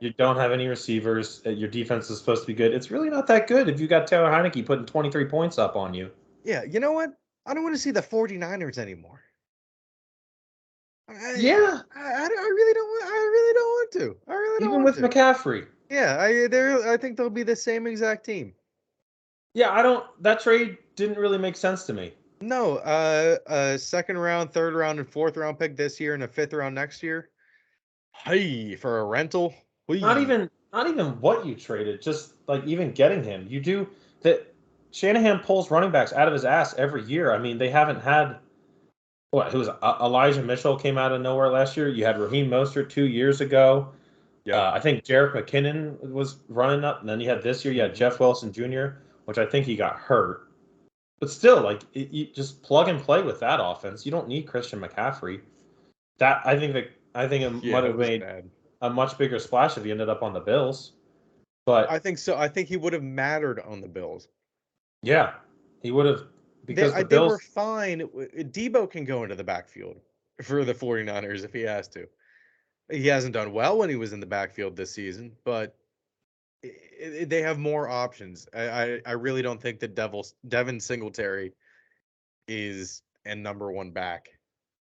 A: You don't have any receivers. Your defense is supposed to be good. It's really not that good if you got Taylor Heineke putting 23 points up on you.
B: Yeah, you know what? I don't want to see the 49ers anymore.
A: I
B: really don't. I really don't want to. I really don't.
A: Even with McCaffrey.
B: Yeah, I think they'll be the same exact team.
A: Yeah, that trade didn't really make sense to me.
B: No, a second round, third round, and fourth round pick this year and a fifth round next year. Hey, for a rental. Whee.
A: Not even what you traded, just like even getting him. You do that. Shanahan pulls running backs out of his ass every year. I mean, they haven't had It was Elijah Mitchell came out of nowhere last year. You had Raheem Mostert 2 years ago. Yeah, I think Jerick McKinnon was running up, and then you had this year. You had Jeff Wilson Jr., which I think he got hurt. But still, you just plug and play with that offense. You don't need Christian McCaffrey. I think it might have made a much bigger splash if he ended up on the Bills. But
B: I think so. I think he would have mattered on the Bills.
A: Yeah, he would have because the
B: Bills were fine. Debo can go into the backfield for the 49ers if he has to. He hasn't done well when he was in the backfield this season, but they have more options. I really don't think that Devin Singletary is a number one back.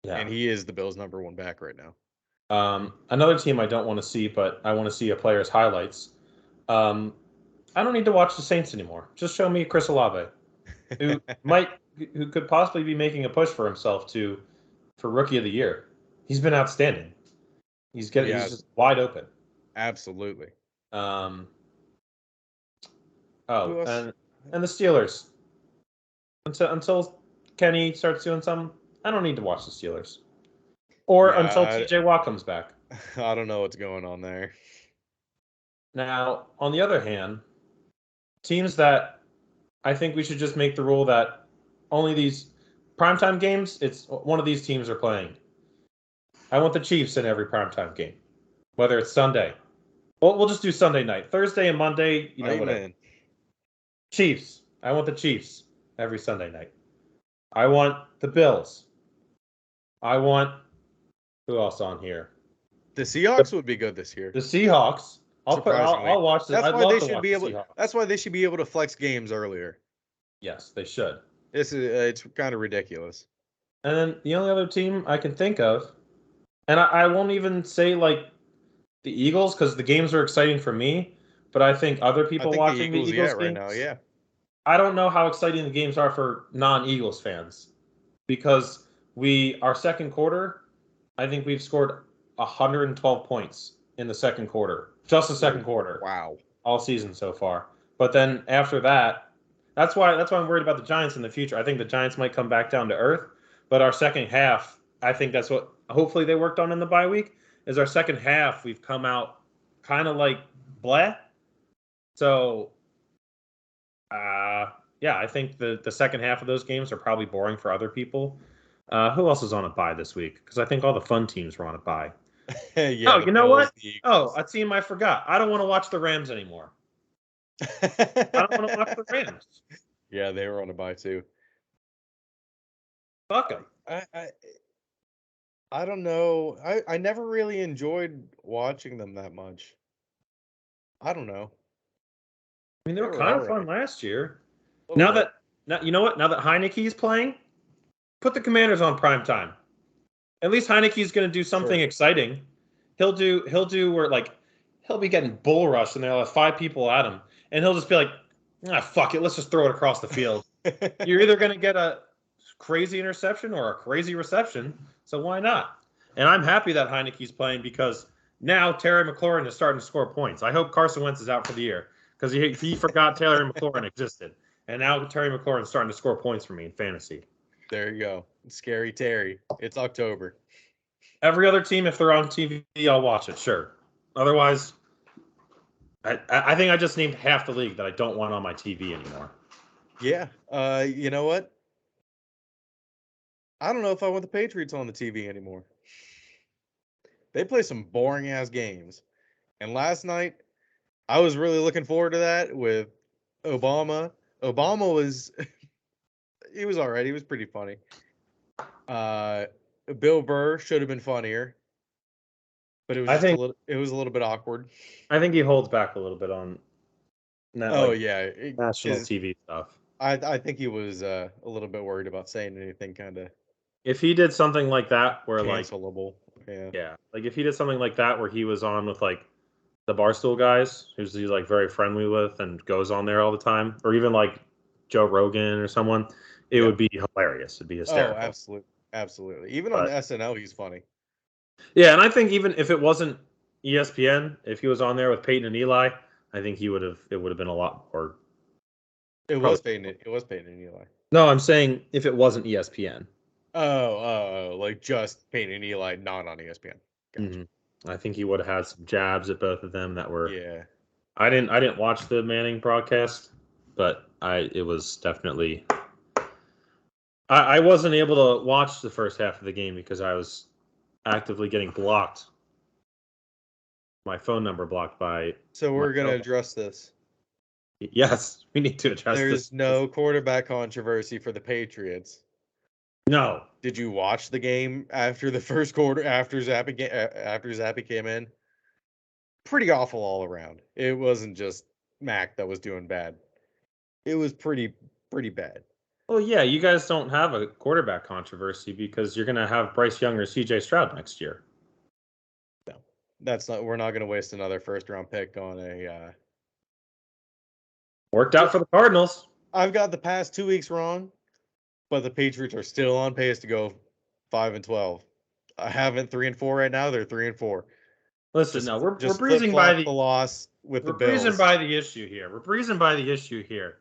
B: Yeah. And he is the Bills' number one back right now.
A: Another team I don't want to see, but I want to see a player's highlights. I don't need to watch the Saints anymore. Just show me Chris Olave, who could possibly be making a push for himself for Rookie of the Year. He's been outstanding. He's just wide open.
B: Absolutely.
A: And the Steelers. Until Kenny starts doing something, I don't need to watch the Steelers. Or until TJ Watt comes back.
B: I don't know what's going on there.
A: Now, on the other hand, teams that I think we should just make the rule that only these primetime games, it's one of these teams are playing. I want the Chiefs in every primetime game, whether it's Sunday. Well, we'll just do Sunday night. Thursday and Monday, whatever. Chiefs. I want the Chiefs every Sunday night. I want the Bills. I want who else on here?
B: The Seahawks would be good this year.
A: The Seahawks. I'll watch this.
B: That's why they should be able to flex games earlier.
A: Yes, they should.
B: It's kind of ridiculous.
A: And then the only other team I can think of, and I won't even say the Eagles because the games are exciting for me, but I think other people watching the Eagles games
B: right now, yeah.
A: I don't know how exciting the games are for non-Eagles fans because our second quarter, I think we've scored 112 points in the second quarter. Just the second quarter.
B: Wow.
A: All season so far. But then after that, that's why I'm worried about the Giants in the future. I think the Giants might come back down to earth. But our second half, I think that's what hopefully they worked on in the bye week, is our second half we've come out kind of like bleh. So I think the second half of those games are probably boring for other people. Who else is on a bye this week? Because I think all the fun teams were on a bye.
B: Yeah,
A: you know what? A team I forgot. I don't want to watch the Rams anymore. I don't want to watch the Rams.
B: Yeah, they were on a bye too.
A: Fuck them.
B: I don't know. I never really enjoyed watching them that much. I don't know.
A: I mean, they were kind of fun last year.
B: Now
A: You know what? Now that Heineke's playing, put the Commanders on prime time. At least Heineke's going to do something exciting. He'll do where like he'll be getting bull rushed and they'll have 5 people at him, and he'll just be like, fuck it, let's just throw it across the field. You're either going to get a crazy interception or a crazy reception, so why not? And I'm happy that Heineke's playing because now Terry McLaurin is starting to score points. I hope Carson Wentz is out for the year because he forgot Terry McLaurin existed, and now Terry McLaurin is starting to score points for me in fantasy.
B: There you go. Scary Terry. It's October.
A: Every other team, if they're on TV, I'll watch it, sure. Otherwise, I think I just named half the league that I don't want on my TV anymore.
B: Yeah. You know what? I don't know if I want the Patriots on the TV anymore. They play some boring ass games. And last night, I was really looking forward to that with Obama. Obama was he was all right. He was pretty funny. Bill Burr should have been funnier, but it was it was a little bit awkward.
A: I think he holds back a little bit on that. National TV stuff.
B: I think he was a little bit worried about saying anything kind of.
A: If he did something like that, where
B: cancelable,
A: like if he did something like that where he was on with like the Barstool guys, who's he's like very friendly with and goes on there all the time, or even like Joe Rogan or someone, it would be hilarious. It'd be hysterical.
B: Oh, absolutely. Even on SNL, he's funny.
A: Yeah, and I think even if it wasn't ESPN, if he was on there with Peyton and Eli, I think it would have been a lot more.
B: It was Peyton and Eli.
A: No, I'm saying if it wasn't ESPN.
B: Like just Peyton and Eli, not on ESPN.
A: Gotcha. Mm-hmm. I think he would have had some jabs at both of them that were.
B: Yeah.
A: I didn't watch the Manning broadcast, but it was definitely. I wasn't able to watch the first half of the game because I was actively getting blocked. My phone number blocked by.
B: So we're going to address this.
A: Yes, we need to address this.
B: There's no quarterback controversy for the Patriots.
A: No.
B: Did you watch the game after the first quarter, after Zappy came in? Pretty awful all around. It wasn't just Mac that was doing bad. It was pretty bad.
A: Well, yeah, you guys don't have a quarterback controversy because you're going to have Bryce Young or CJ Stroud next year.
B: No, that's not. We're not going to waste another first-round pick on a.
A: Worked out for the Cardinals.
B: I've got the past 2 weeks wrong, but the Patriots are still on pace to go 5-12. I haven't 3-4 right now. They're 3-4.
A: Listen, we're breezing by the
B: loss with the Bills.
A: We're breezing by the issue here. We're breezing by the issue here.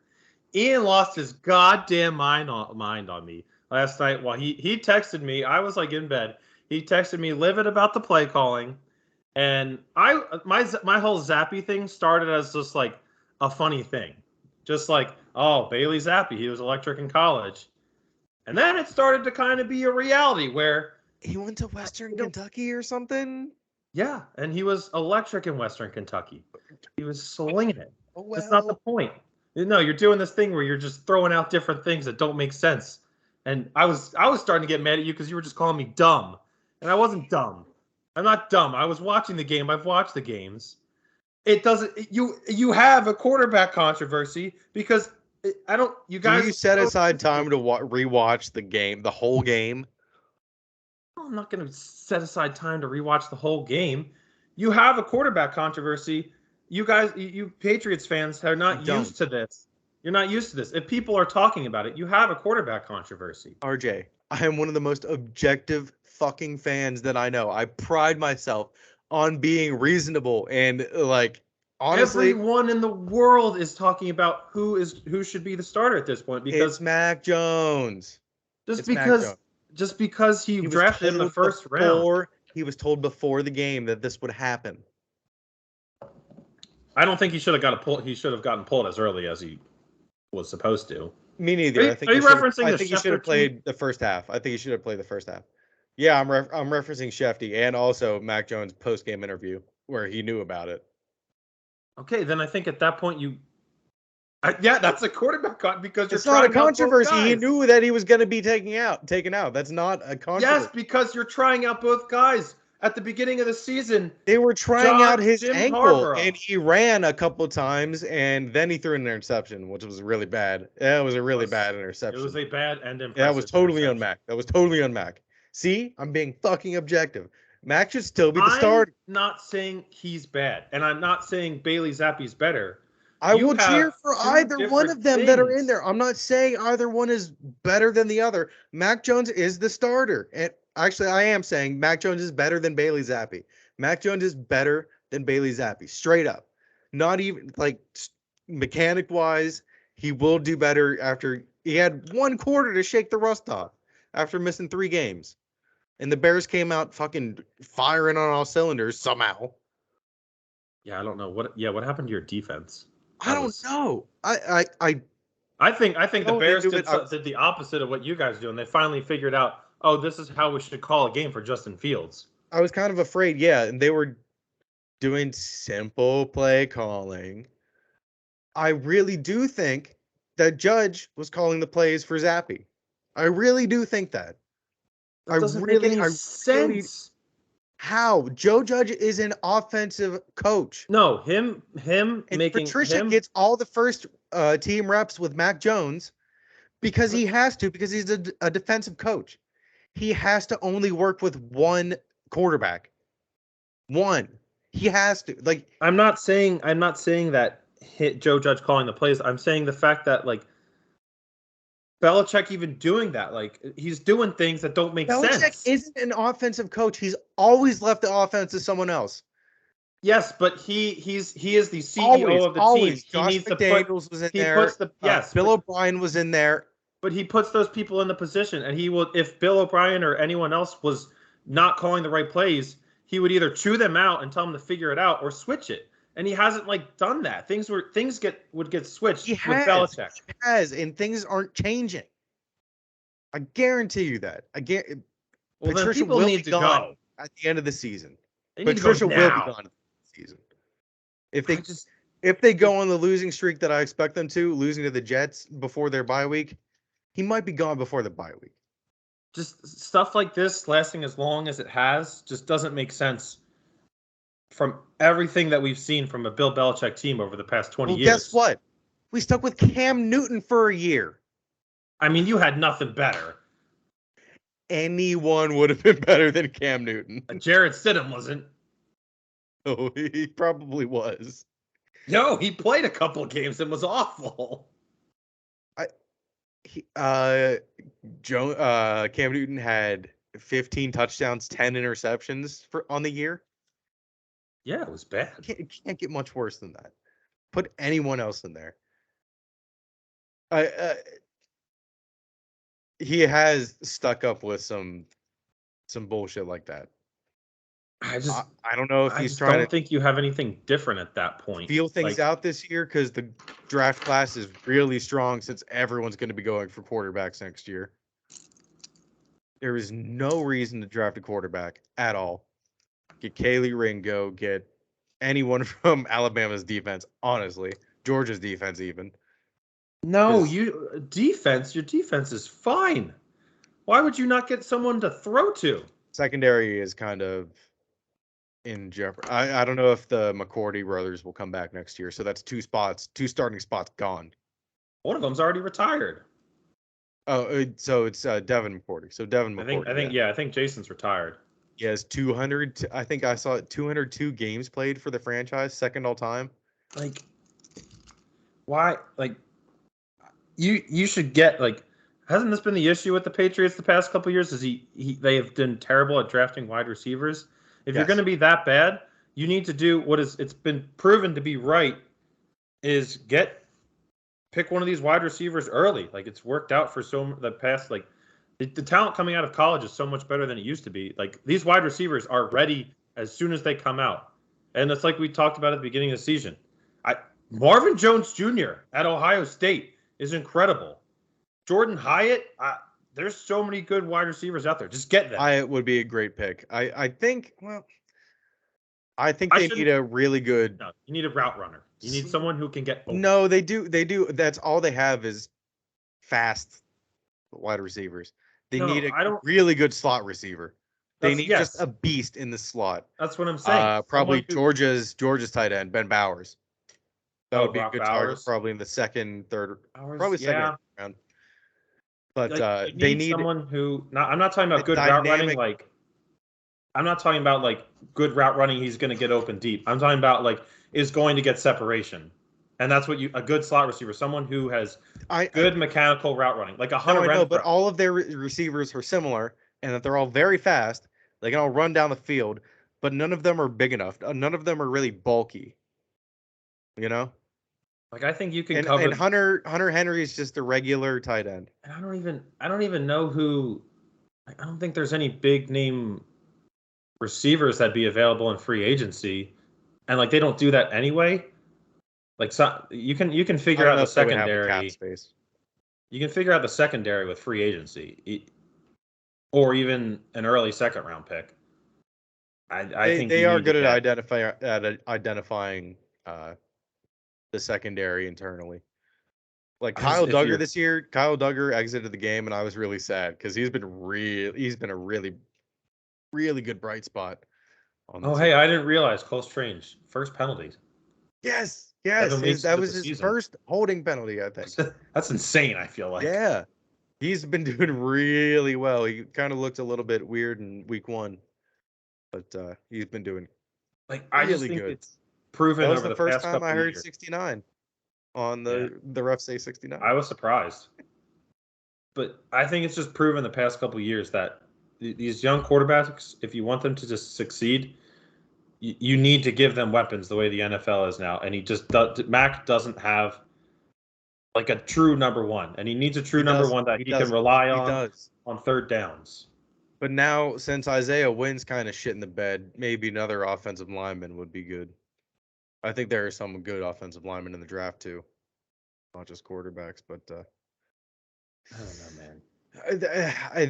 A: Ian lost his goddamn mind on me last night while he texted me. I was like in bed. He texted me livid about the play calling, and my whole Zappy thing started as just like a funny thing, just like Bailey Zappy, he was electric in college, and then it started to kind of be a reality where
B: he went to Western Kentucky or something.
A: Yeah, and he was electric in Western Kentucky. He was slinging it.
B: Oh, well.
A: That's not the point. No, you're doing this thing where you're just throwing out different things that don't make sense. And I was starting to get mad at you because you were just calling me dumb. And I wasn't dumb. I'm not dumb. I was watching the game. I've watched the games. It doesn't you have a quarterback controversy because you guys.
B: Do you set aside time to rewatch the game, the whole game?
A: I'm not going to set aside time to rewatch the whole game. You have a quarterback controversy. You guys, you Patriots fans are not used to this. You're not used to this. If people are talking about it, you have a quarterback controversy.
B: RJ, I am one of the most objective fucking fans that I know. I pride myself on being reasonable and like honestly,
A: everyone in the world is talking about who should be the starter at this point because
B: it's Mac Jones.
A: Just because he drafted in the first round.
B: He was told before the game that this would happen.
A: I don't think he should have gotten pulled as early as he was supposed to.
B: Me neither.
A: I think he
B: should have played the first half. I think he should have played the first half. Yeah, I'm referencing Shefty and also Mac Jones' post-game interview where he knew about it.
A: Okay, then I think at that point Yeah, that's a quarterback cut because you're
B: It's not a
A: trying out both
B: controversy. He
A: guys.
B: knew that he was going to be taken out. That's not a controversy.
A: Yes, because you're trying out both guys. At the beginning of the season,
B: they were trying out his
A: Jim
B: ankle,
A: Harbaugh.
B: and he ran a couple times, and then he threw an interception, which was really bad. Yeah, it was a really bad interception.
A: It was a bad and impressive.
B: That was totally on Mac. That was totally on Mac. See, I'm being fucking objective. Mac should still be the starter.
A: I'm not saying he's bad, and I'm not saying Bailey Zappi's better.
B: I will cheer for either one of them that are in there. I'm not saying either one is better than the other. Mac Jones is the starter. And actually, I am saying Mac Jones is better than Bailey Zappi. Mac Jones is better than Bailey Zappi, straight up. Not even like mechanic-wise, he will do better after he had 1 quarter to shake the rust off after missing 3 games. And the Bears came out fucking firing on all cylinders somehow.
A: Yeah, I don't know what happened to your defense?
B: I don't know. I
A: think the Bears did the opposite of what you guys do, and they finally figured out, oh, this is how we should call a game for Justin Fields.
B: I was kind of afraid, yeah, and they were doing simple play calling. I really do think that Judge was calling the plays for Zappi. I really do think that.
A: That doesn't make any sense.
B: How? Joe Judge is an offensive coach.
A: No, him and
B: Patricia gets all the first team reps with Mac Jones because he has to, because he's a defensive coach. He has to only work with one quarterback. One. He has to. Like,
A: I'm not saying that Joe Judge calling the plays. I'm saying the fact that like Belichick even doing that, like he's doing things that don't make sense.
B: Belichick isn't an offensive coach. He's always left the offense to someone else.
A: Yes, but he is the CEO of the team.
B: Josh McDaniels was in there. Bill O'Brien was in there.
A: But he puts those people in the position, and he will. If Bill O'Brien or anyone else was not calling the right plays, he would either chew them out and tell them to figure it out, or switch it. And he hasn't done that. Things would get switched with Belichick.
B: He has, and things aren't changing. I guarantee you that.
A: Well, Patricia will need to go
B: at the end of the season.
A: Patricia will be
B: gone at the season. If they go on the losing streak that I expect them to, losing to the Jets before their bye week, he might be gone before the bye week.
A: Just stuff like this lasting as long as it has just doesn't make sense from everything that we've seen from a Bill Belichick team over the past 20 years.
B: Guess what? We stuck with Cam Newton for a year.
A: I mean, you had nothing better.
B: Anyone would have been better than Cam Newton.
A: Jarrett Stidham wasn't.
B: Oh, he probably was.
A: No, he played a couple of games and was awful.
B: Cam Newton had 15 touchdowns, 10 interceptions on the year.
A: Yeah, it was bad.
B: Can't get much worse than that. Put anyone else in there. He has stuck up with some bullshit like that. I don't know if he's trying to.
A: I don't think you have anything different at that point.
B: Feel things out this year because the draft class is really strong since everyone's going to be going for quarterbacks next year. There is no reason to draft a quarterback at all. Get Kaylee Ringo, get anyone from Alabama's defense, honestly. Georgia's defense even.
A: No, your defense is fine. Why would you not get someone to throw to?
B: Secondary is kind of in jeopardy. I don't know if the McCourty brothers will come back next year. So that's 2 starting spots gone.
A: One of them's already retired.
B: Oh, so it's Devin McCourty. So Devin McCourty.
A: I think Jason's retired.
B: He has 200. I think I saw it. 202 games played for the franchise, second all time.
A: Like, why? Like, you should get Hasn't this been the issue with the Patriots the past couple of years? They have been terrible at drafting wide receivers. If you're going to be that bad, you need to do it's been proven to be right. Is pick one of these wide receivers early. Like, it's worked out for the past the talent coming out of college is so much better than it used to be. Like, these wide receivers are ready as soon as they come out. And it's like we talked about at the beginning of the season. Marvin Jones Jr. at Ohio State is incredible. Jordan Hyatt, there's so many good wide receivers out there. Just get them.
B: Hyatt would be a great pick. I think they need a really good.
A: No, you need a route runner. You need someone who can get open.
B: No, they do. That's all they have is fast wide receivers. They need a really good slot receiver. They need just a beast in the slot.
A: That's what I'm saying.
B: Probably Georgia's tight end, Ben Bowers. That would be a good target, probably in the second, third, probably second round. But they need
A: someone who. I'm not talking about good route running. Like, I'm not talking about like good route running. He's going to get open deep. I'm talking about like is going to get separation, and that's what a good slot receiver, someone who has good mechanical route running, like a Hunter.
B: No, I know, but all of their receivers are similar, and that they're all very fast. They can all run down the field, but none of them are big enough. None of them are really bulky. You know.
A: Like I think you can cover.
B: And Hunter Henry is just a regular tight end.
A: And I don't even know who. I don't think there's any big name receivers that'd be available in free agency, and like they don't do that anyway. Like so, you can figure out the secondary. You can figure out the secondary with free agency, or even an early second round pick. I think
B: they are good at identifying the secondary internally. Like Kyle Duggar this year, Kyle Duggar exited the game, and I was really sad because he's been a really good bright spot.
A: Hey, I didn't realize close range first penalty.
B: Yes, that was his first holding penalty. I think
A: that's insane. I feel like
B: he's been doing really well. He kind of looked a little bit weird in week 1, but he's been doing
A: I just think it's proven.
B: That was
A: over
B: the first time I heard 69 on the ref say 69.
A: I was surprised, but I think it's just proven the past couple of years that these young quarterbacks, if you want them to just succeed, you need to give them weapons the way the NFL is now. And Mac doesn't have like a true number one, and he needs a true number one that he can rely on third downs.
B: But now, since Isaiah Wynn's kind of shit in the bed, maybe another offensive lineman would be good. I think there are some good offensive linemen in the draft too, not just quarterbacks. But
A: I don't know, man.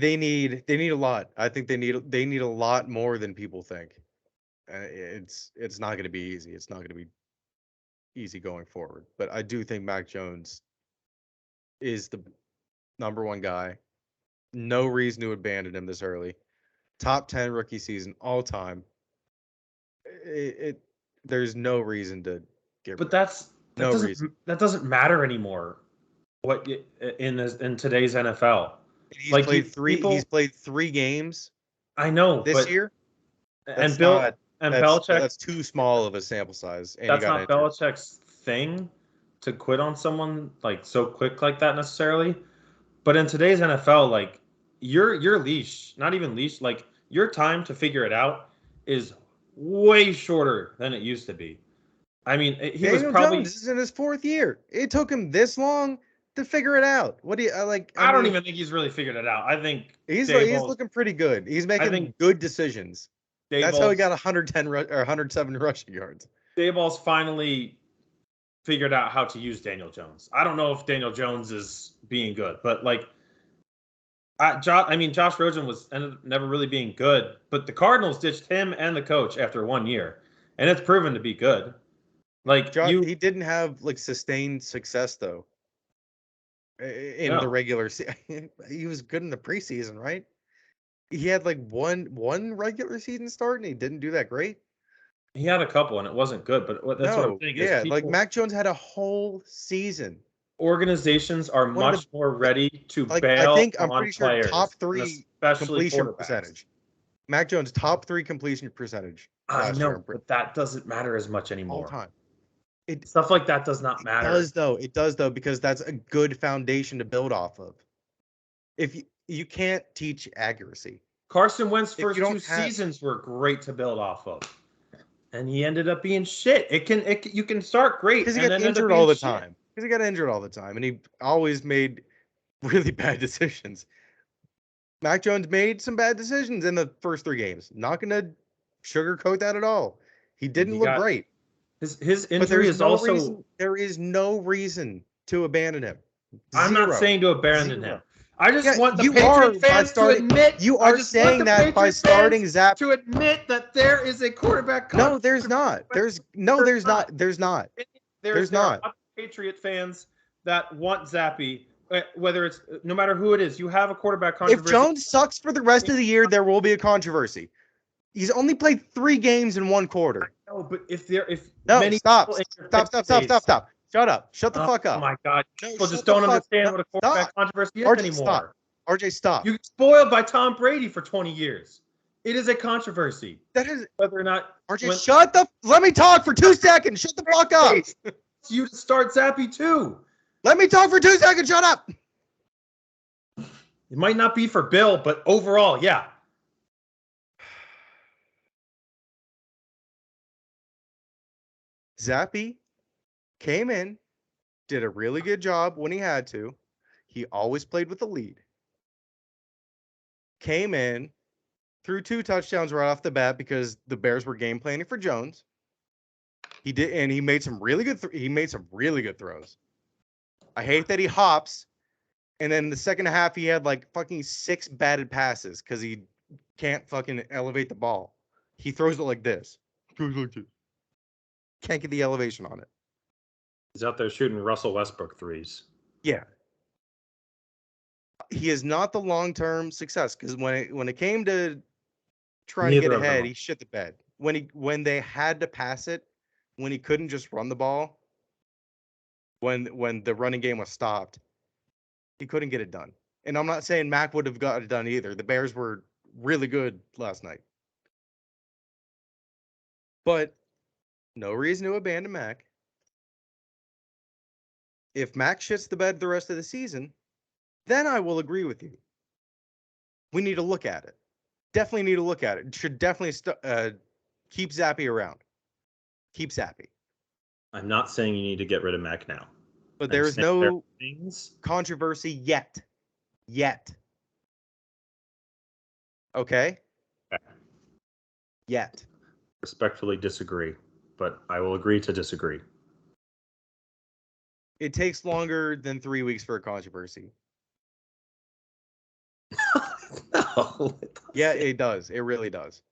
B: They need a lot. I think they need a lot more than people think. It's not going to be easy. It's not going to be easy going forward. But I do think Mac Jones is the number one guy. No reason to abandon him this early. Top 10 rookie season all time. There's no reason to get.
A: But that doesn't matter anymore. What in today's NFL?
B: He's played 3 games.
A: I know
B: this year.
A: And Belichick.
B: That's too small of a sample size. And
A: that's not Belichick's thing to quit on someone like so quick like that necessarily. But in today's NFL, like your leash, not even leash, like your time to figure it out is way shorter than it used to be. I mean,
B: Daniel Jones, this is in his 4th year. It took him this long to figure it out. What do you like?
A: I don't even think he's really figured it out. I think
B: he's looking pretty good. He's making good decisions. That's how he got 110 or 107 rushing yards.
A: Daboll's finally figured out how to use Daniel Jones. I don't know if Daniel Jones is being good, but like, Josh Rosen ended up never really being good, but the Cardinals ditched him and the coach after 1 year, and it's proven to be good. Like
B: he didn't have like sustained success though. In the regular season, he was good in the preseason, right? He had like one regular season start, and he didn't do that great.
A: He had a couple, and it wasn't good. But that's what I'm saying.
B: Yeah, like Mac Jones had a whole season.
A: Organizations are much more ready to bail
B: I'm
A: on
B: pretty sure
A: players,
B: top 3 completion percentage. Mac Jones top 3 completion percentage.
A: I know, but that doesn't matter as much anymore.
B: All time.
A: Stuff like that does not matter.
B: It does though, because that's a good foundation to build off of. If you can't teach accuracy.
A: Carson Wentz's first 2 seasons were great to build off of, and he ended up being shit. You can start great
B: because he got injured all the time. Because he got injured all the time, and he always made really bad decisions. Mac Jones made some bad decisions in the first 3 games. Not going to sugarcoat that at all. He didn't look great.
A: His injury is also.
B: There is no reason to abandon him.
A: I'm not saying to abandon him. I just want the Patriots fans to admit.
B: You are saying that by starting Zap.
A: To admit that there is a quarterback.
B: No, there's not. There's not.
A: There's not. Are Patriot fans that want Zappy, whether it's no matter who it is. You have a quarterback controversy.
C: If Jones sucks for the rest of the year, there will be a controversy. He's only played 3 games in 1 quarter.
A: No, but if
C: stop. Shut up. Shut the fuck up.
A: Oh my God. People just don't understand what a quarterback controversy is anymore.
C: RJ, stop.
A: You get spoiled by Tom Brady for 20 years. It is a controversy.
C: That is
A: whether or not.
C: RJ, let me talk for 2 seconds. Shut the fuck up.
A: You to start Zappy too.
C: Let me talk for 2 seconds. Shut up.
A: It might not be for Bill, but overall, yeah.
C: Zappy came in, did a really good job when he had to. He always played with the lead. Came in, threw 2 touchdowns right off the bat because the Bears were game planning for Jones. He did, and he made some really good. He made some really good throws. I hate that he hops, and then the second half he had like fucking 6 batted passes because he can't fucking elevate the ball. He throws it like this. Can't get the elevation on it.
A: He's out there shooting Russell Westbrook threes.
C: Yeah. He is not the long-term success because when it came to trying to get ahead, he shit the bed. When they had to pass it, when he couldn't just run the ball, when the running game was stopped, he couldn't get it done. And I'm not saying Mac would have got it done either. The Bears were really good last night. But no reason to abandon Mac. If Mac shits the bed the rest of the season, then I will agree with you. We need to look at it. Definitely need to look at it. Should definitely keep Zappy around. Keep Zappy.
A: I'm not saying you need to get rid of Mac now.
C: But there is no controversy yet. Okay? Yet.
A: Respectfully disagree, but I will agree to disagree.
C: It takes longer than 3 weeks for a controversy.
A: No.
C: Yeah, it does. It really does.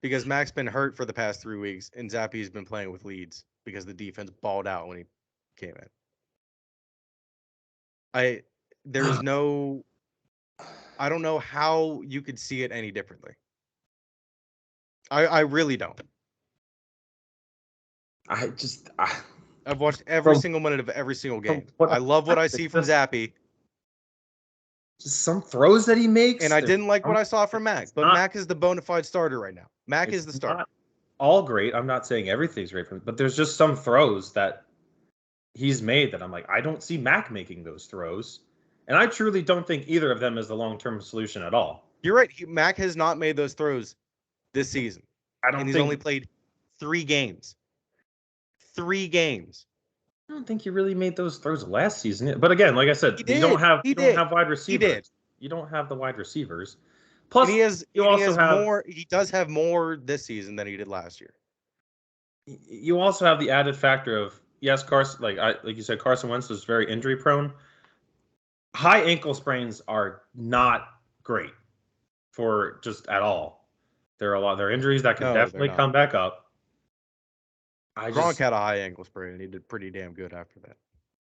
C: Because Mac's been hurt for the past 3 weeks, and Zappy's been playing with leads because the defense balled out when he came in. I don't know how you could see it any differently. I really don't. I've watched every single minute of every single game. I love what I see from Zappy.
A: Just some throws that he makes.
C: And I didn't like what I saw from Mac. But Mac is the bona fide starter right now. Mac is the starter.
A: All great. I'm not saying everything's great from him, but there's just some throws that he's made that I'm like, I don't see Mac making those throws. And I truly don't think either of them is the long-term solution at all.
C: You're right. Mac has not made those throws this season. He's only played 3 games. 3 games.
A: I don't think he really made those throws last season. But again, like I said, you don't have wide receivers.
C: He did.
A: You don't have the wide receivers. Plus,
C: he does have more this season than he did last year.
A: You also have the added factor of, yes, Carson, like you said, Carson Wentz was very injury prone. High ankle sprains are not great for just at all. There are injuries that can definitely come back up.
C: Gronk had a high ankle sprain, and he did pretty damn good after that.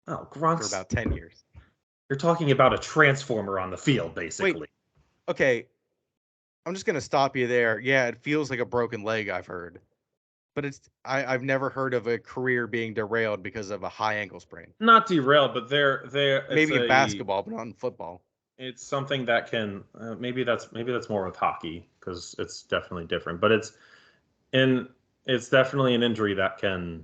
A: Oh, Gronk
C: for about 10 years.
A: You're talking about a transformer on the field, basically.
C: Wait, okay, I'm just gonna stop you there. Yeah, it feels like a broken leg, I've heard, but I've never heard of a career being derailed because of a high ankle sprain.
A: Not derailed, but they're
C: maybe in basketball, but not in football.
A: It's something that can maybe that's more with hockey because it's definitely different, but it's definitely an injury that can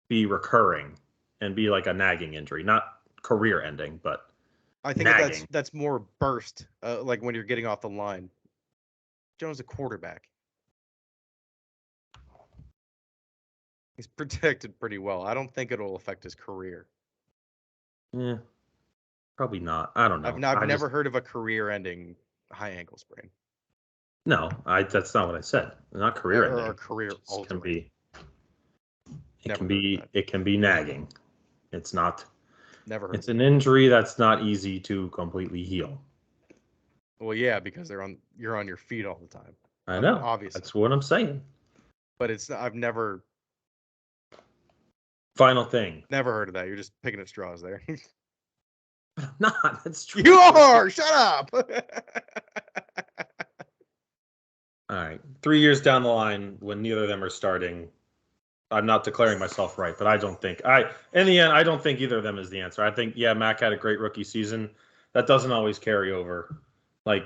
A: be recurring and be like a nagging injury, not career ending, but
C: I think that's more burst, like when you're getting off the line. Jones a quarterback. He's protected pretty well. I don't think it'll affect his career.
A: Yeah, probably not. I don't know.
C: I've never heard of a career-ending high ankle sprain.
A: No, that's not what I said. Not career ending.
C: Or career altering.
A: It can be nagging. It's not.
C: Never heard.
A: It's an injury that's not easy to completely heal.
C: Well, yeah, because you're on your feet all the time.
A: I know.
C: Obviously.
A: That's what I'm saying.
C: But I've never
A: Final thing.
C: Never heard of that. You're just picking at straws there.
A: I'm not. That's true.
C: You are. Shut up.
A: All right. 3 years down the line, when neither of them are starting, I'm not declaring myself right, but I don't think in the end, I don't think either of them is the answer. I think, yeah, Mac had a great rookie season. That doesn't always carry over. Like,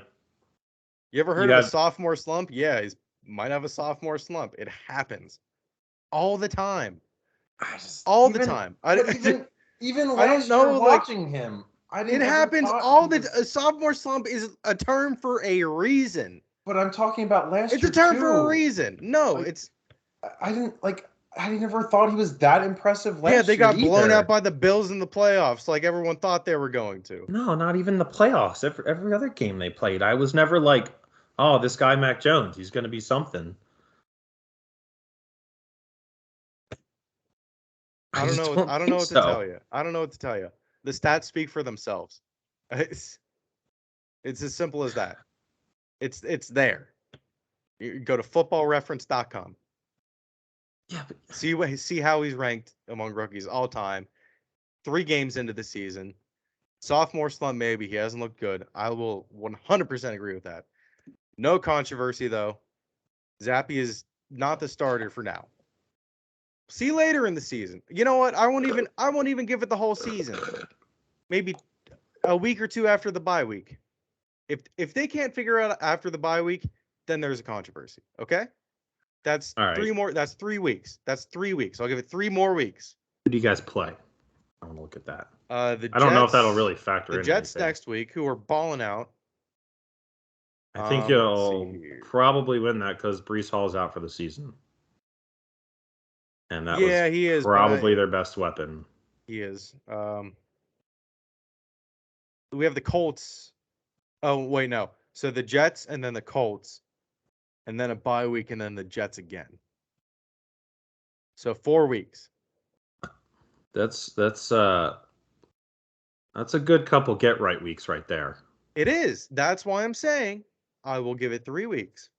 C: you ever heard of a sophomore slump? Yeah, he might have a sophomore slump. It happens all the time. The time.
A: Even last year watching him,
C: it happens all the. A sophomore slump is a term for a reason.
A: But I'm talking about last year.
C: It's a term for a reason. No, it's.
A: I never thought he was that impressive last year.
C: Yeah, they got blown out by the Bills in the playoffs, like everyone thought they were going to.
A: No, not even the playoffs. Every other game they played, I was never like, oh, this guy Mac Jones, he's going to be something.
C: I don't know what to tell you. I don't know what to tell you. The stats speak for themselves. It's as simple as that. It's there. You go to footballreference.com.
A: Yeah, but
C: see how he's ranked among rookies all time. 3 games into the season. Sophomore slump, maybe. He hasn't looked good. I will 100% agree with that. No controversy, though. Zappy is not the starter for now. See you later in the season. You know what? I won't even give it the whole season. Maybe a week or 2 after the bye week. If they can't figure out after the bye week, then there's a controversy. Okay? That's
A: all right.
C: 3 more. That's 3 weeks. That's 3 weeks. I'll give it 3 more weeks.
A: Who do you guys play? I want to look at that.
C: I
A: don't know if that'll really factor in.
C: The Jets next week, who are balling out.
A: I think you'll probably win that because Breece Hall's out for the season. And that
C: he is
A: probably their best weapon.
C: He is. We have the Colts. Oh, wait, no. So the Jets and then the Colts. And then a bye week and then the Jets again. So 4 weeks.
A: That's a good couple get right weeks right there.
C: It is. That's why I'm saying I will give it 3 weeks.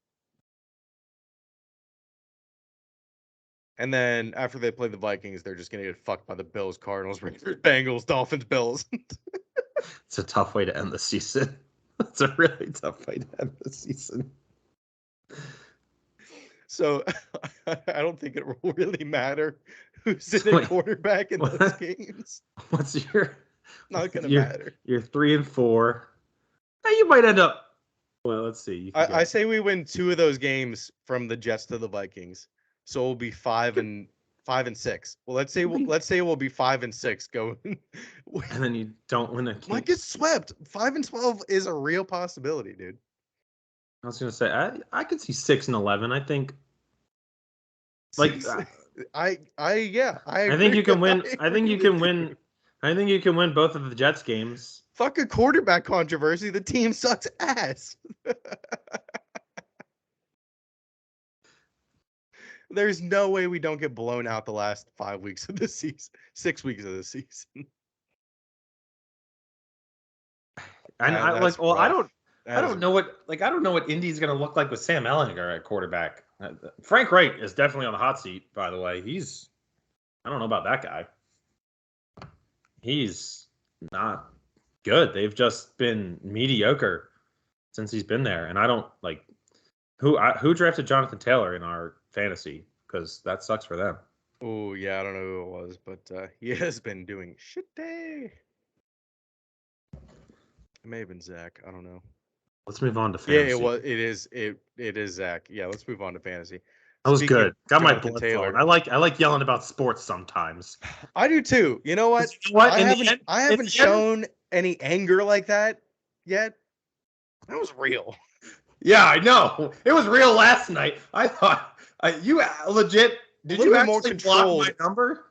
C: And then after they play the Vikings, they're just going to get fucked by the Bills, Cardinals, Raiders, Bengals, Dolphins, Bills.
A: It's a tough way to end the season. It's a really tough way to end the season.
C: So I don't think it will really matter who's in a quarterback in those games.
A: What's your?
C: Not going to matter.
A: You're 3-4. Hey, you might end up. Well, let's see.
C: I say we win 2 of those games from the Jets to the Vikings, so we'll be 5-6. Well, let's say we'll be 5-6 going.
A: And then you don't win a game.
C: Might get swept. 5-12 is a real possibility, dude.
A: I was gonna say I could see 6-11. I think. Like
C: I
A: think you can win. I think you can win. I think you can win both of the Jets games.
C: Fuck a quarterback controversy. The team sucks ass. There's no way we don't get blown out the last 5 weeks of the season, 6 weeks of the season.
A: I don't know what Indy's going to look like with Sam Ehlinger at quarterback. Frank Wright is definitely on the hot seat, by the way. I don't know about that guy. He's not good. They've just been mediocre since he's been there. And I don't like who drafted Jonathan Taylor in our fantasy, because that sucks for them.
C: Oh, yeah, I don't know who it was, but he has been doing shitty. It may have been Zach. I don't know.
A: Let's move on to fantasy.
C: Yeah, it is Zach. Yeah, let's move on to fantasy.
A: That was good. Got my blood flowing. I like yelling about sports sometimes.
C: I do too. You know what? I haven't shown any anger like that yet. That was real.
A: Yeah, I know. It was real last night. I thought you legit. Did you actually block my number?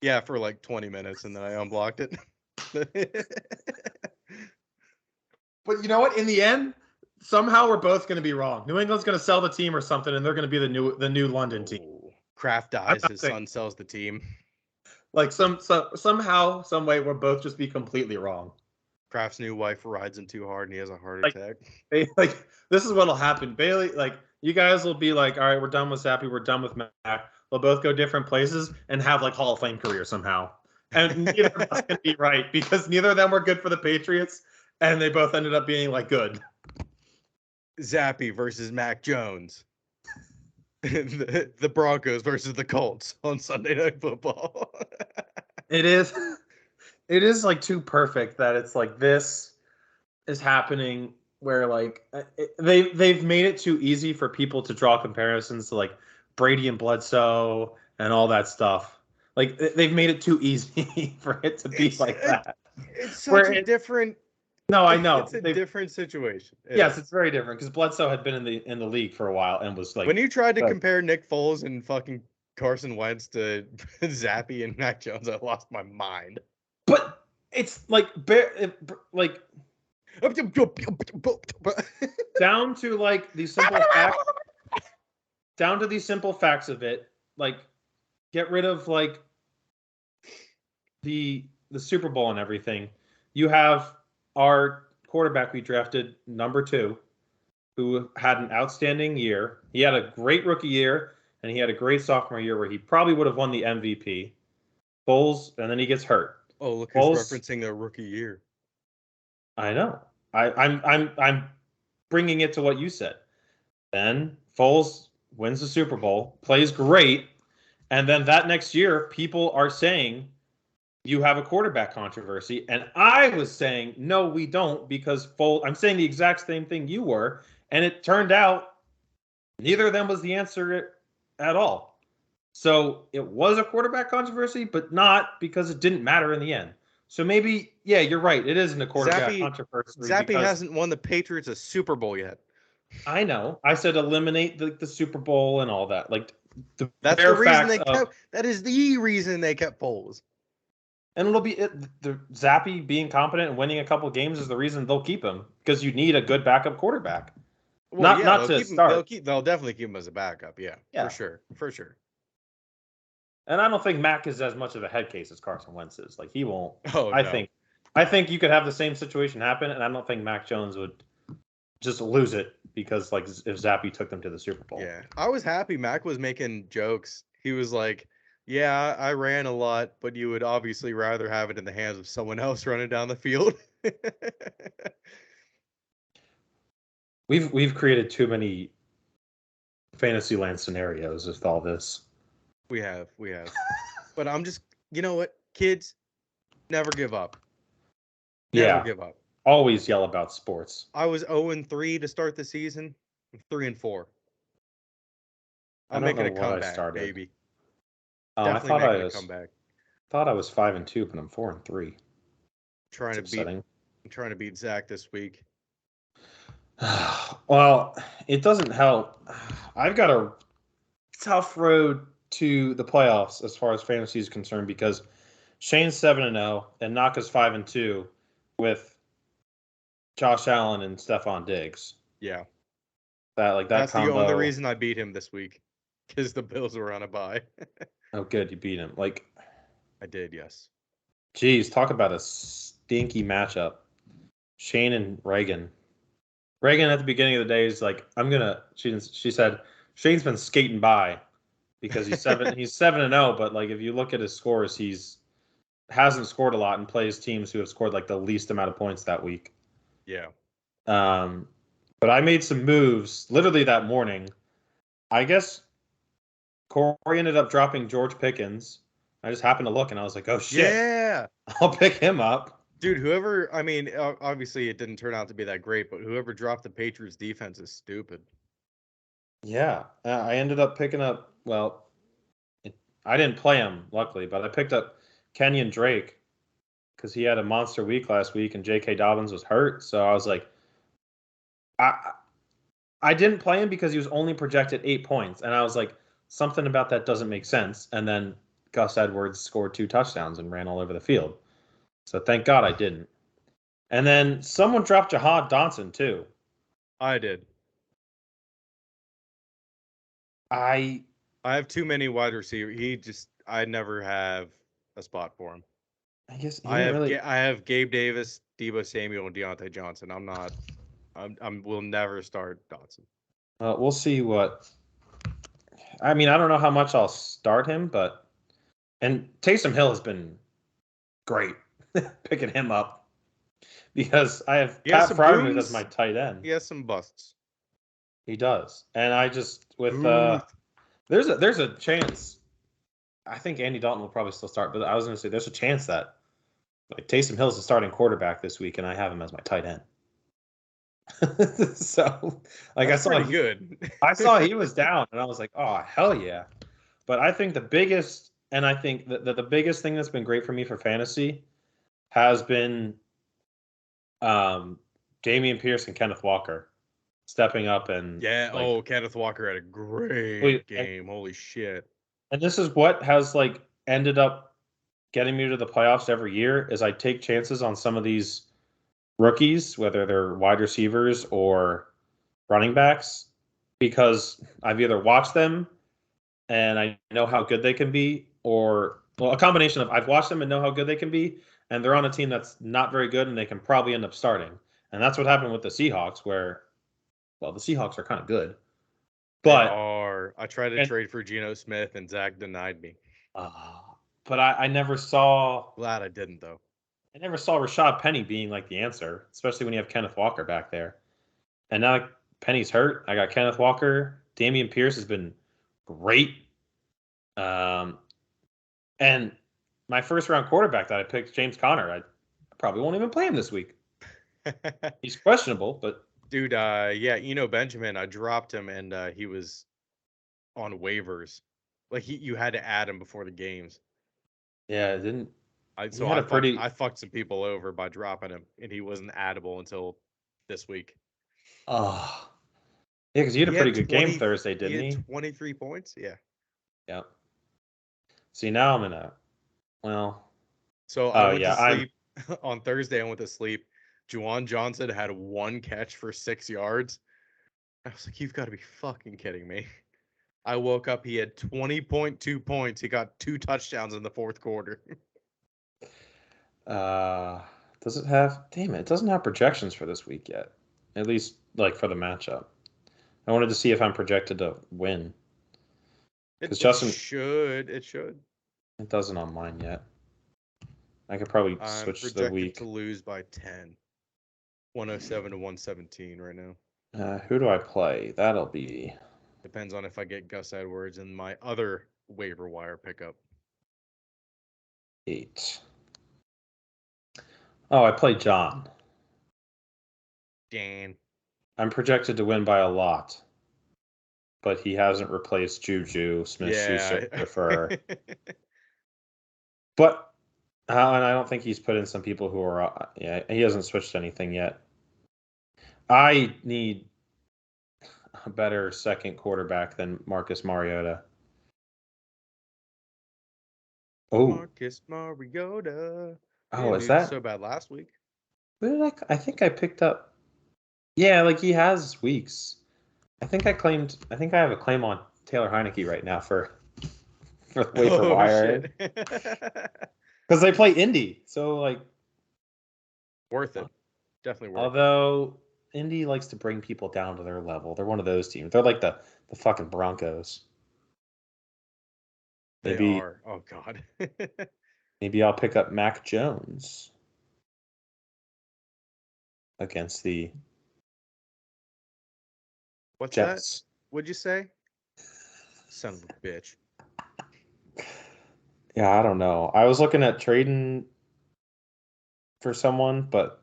C: Yeah, for like 20 minutes, and then I unblocked it.
A: But you know what? In the end, somehow we're both going to be wrong. New England's going to sell the team or something, and they're going to be the new London team.
C: Kraft dies. His son sells the team.
A: Like somehow, some way, we'll both just be completely wrong.
C: Kraft's new wife rides him too hard, and he has a heart attack.
A: This is what'll happen. Bailey, You guys will be like, all right, we're done with Zappy, we're done with Mac. We'll both go different places and have like Hall of Fame career somehow. And neither of us can be right because neither of them were good for the Patriots, and they both ended up being like good.
C: Zappy versus Mac Jones. the Broncos versus the Colts on Sunday Night Football.
A: It is like too perfect that it's like this is happening where like they've made it too easy for people to draw comparisons to like Brady and Bledsoe and all that stuff. Like they've made it too easy for it to be like that.
C: It's such a different.
A: No, I know
C: it's a different situation.
A: Yes, it's very different because Bledsoe had been in the league for a while and was like.
C: When you tried to compare Nick Foles and fucking Carson Wentz to Zappy and Mac Jones, I lost my mind.
A: But it's like down to like these simple facts. Down to these simple facts of it, like get rid of like the Super Bowl and everything. You have our quarterback we drafted, number 2, who had an outstanding year. He had a great rookie year, and he had a great sophomore year where he probably would have won the MVP. Foles, and then he gets hurt.
C: Oh, look who's referencing their rookie year.
A: I know. I'm bringing it to what you said. Then Foles wins the Super Bowl, plays great, and then that next year, people are saying you have a quarterback controversy, and I was saying no, we don't, because Foles. I'm saying the exact same thing you were, and it turned out neither of them was the answer at all. So it was a quarterback controversy, but not because it didn't matter in the end. So maybe, yeah, you're right. It isn't a quarterback controversy.
C: Zappy hasn't won the Patriots a Super Bowl yet.
A: I know. I said eliminate the Super Bowl and all that. Like
C: that's the reason they kept. That is the reason they kept Foles.
A: And it'll be the Zappy being competent and winning a couple of games is the reason they'll keep him because you need a good backup quarterback.
C: Well, not to start. They'll definitely keep him as a backup. Yeah, for sure.
A: And I don't think Mac is as much of a head case as Carson Wentz is. Like he won't.
C: Oh,
A: I think you could have the same situation happen, and I don't think Mac Jones would just lose it because like if Zappy took them to the Super Bowl.
C: Yeah, I was happy Mac was making jokes. He was like, yeah, I ran a lot, but you would obviously rather have it in the hands of someone else running down the field.
A: We've created too many Fantasyland scenarios with all this.
C: We have. But I'm just, you know what, kids, never give up. Never give up.
A: Always yell about sports.
C: I was 0-3 to start the season. I'm 3-4. I'm making a comeback, baby. Definitely making a comeback.
A: Thought I was 5-2, but I'm 4-3.
C: I'm trying to beat Zach this week.
A: Well, it doesn't help. I've got a tough road to the playoffs as far as fantasy is concerned because Shane's 7-0 and Naka's 5-2 with Josh Allen and Stephon Diggs.
C: Yeah.
A: That's
C: combo. The only reason I beat him this week because the Bills were on a bye.
A: Oh, good. You beat him.
C: I did, yes.
A: Geez, talk about a stinky matchup. Shane and Reagan. Reagan at the beginning of the day is like, she said, Shane's been skating by because he's 7-0, but like if you look at his scores, hasn't scored a lot and plays teams who have scored like the least amount of points that week.
C: Yeah.
A: But I made some moves literally that morning. I guess Corey ended up dropping George Pickens. I just happened to look and I was like, oh shit.
C: Yeah.
A: I'll pick him up.
C: Dude, obviously it didn't turn out to be that great, but whoever dropped the Patriots defense is stupid.
A: Yeah. I ended up picking up, I didn't play him, luckily, but I picked up Kenyon Drake because he had a monster week last week and J.K. Dobbins was hurt. So I was like, I didn't play him because he was only projected 8 points. And I was like, something about that doesn't make sense. And then Gus Edwards scored 2 touchdowns and ran all over the field. So thank God I didn't. And then someone dropped Jahad Dotson too.
C: I did. I have too many wide receivers. I never have a spot for him.
A: I guess
C: I have Gabe Davis, Deebo Samuel, and Deontay Johnson. I will never start Dotson.
A: We'll see what. I mean, I don't know how much I'll start him, and Taysom Hill has been great picking him up because I have Pat Freiermuth as my tight end.
C: He has some busts.
A: He does, and I just with there's a chance. I think Andy Dalton will probably still start, but I was going to say there's a chance that like Taysom Hill's the starting quarterback this week, and I have him as my tight end. So, like,
C: that's pretty good.
A: I saw he was down, and I was like, oh hell yeah! But I think the biggest, and I think that the biggest thing that's been great for me for fantasy has been Dameon Pierce and Kenneth Walker stepping up and
B: Kenneth Walker had a great game. Holy shit!
A: And this is what has like ended up getting me to the playoffs every year is I take chances on some of these rookies, whether they're wide receivers or running backs, because I've either watched them and I know how good they can be, or a combination of I've watched them and know how good they can be, and they're on a team that's not very good and they can probably end up starting. And that's what happened with the Seahawks, where, well, the Seahawks are kind of good. But
B: I tried to trade for Geno Smith and Zach denied me.
A: But I never saw.
B: Glad I didn't though.
A: I never saw Rashad Penny being like the answer, especially when you have Kenneth Walker back there. And now Penny's hurt. I got Kenneth Walker. Dameon Pierce has been great. And my first round quarterback that I picked, James Conner, I probably won't even play him this week. He's questionable, but
B: dude, Benjamin, I dropped him and he was on waivers. Like you had to add him before the games.
A: Yeah, it didn't.
B: I fucked some people over by dropping him, and he wasn't addable until this week.
A: Oh, yeah, because you had a pretty good game Thursday, didn't he?
B: 23 points, yeah.
A: Yeah. See, now I'm in a
B: So I went to sleep on Thursday. I went to sleep. Juwan Johnson had 1 catch for 6 yards. I was like, you've got to be fucking kidding me. I woke up. He had 20.2 points. He got 2 touchdowns in the fourth quarter.
A: Does it have? Damn it! It doesn't have projections for this week yet. At least, like for the matchup. I wanted to see if I'm projected to win.
B: Because Justin should. It should.
A: It doesn't on mine yet. I could probably switch to the week.
B: To lose by 10. 107 to 117 right now.
A: Who do I play? That'll be.
B: Depends on if I get Gus Edwards and my other waiver wire pickup.
A: 8. Oh, I play John.
B: Dan.
A: I'm projected to win by a lot. But he hasn't replaced Juju Smith-Schuster. But and I don't think he's put in some people who are. Yeah, he hasn't switched anything yet. I need a better second quarterback than Marcus Mariota.
B: Oh, Marcus Mariota.
A: Oh, is that
B: so bad last week?
A: Who did I think I picked up? Yeah, like he has weeks. I think I have a claim on Taylor Heineke right now for the waiver wire. Because they play Indy, so like
B: worth it. Definitely worth it.
A: Although Indy likes to bring people down to their level. They're one of those teams. They're like the fucking Broncos.
B: They are. Oh God.
A: Maybe I'll pick up Mac Jones against the
B: What's
A: Jets.
B: That? What'd you say? Son of a bitch.
A: Yeah, I don't know. I was looking at trading for someone, but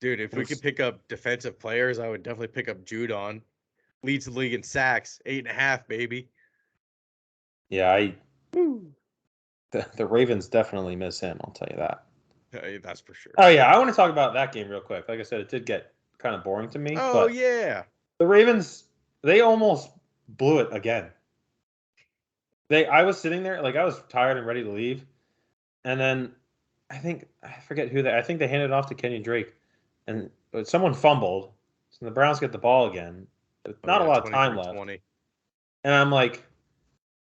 B: dude, if we could pick up defensive players, I would definitely pick up Judon. Leads the league in sacks, 8.5, baby.
A: Yeah, the Ravens definitely miss him. I'll tell you that.
B: That's for sure.
A: Oh yeah, I want to talk about that game real quick. Like I said, it did get kind of boring to me.
B: Oh yeah,
A: the Ravens, they almost blew it again. I was sitting there, like I was tired and ready to leave, and then I forget who I think they handed it off to Kenyon Drake, and someone fumbled, so the Browns get the ball again. Not a lot of time left, 20. And I'm like,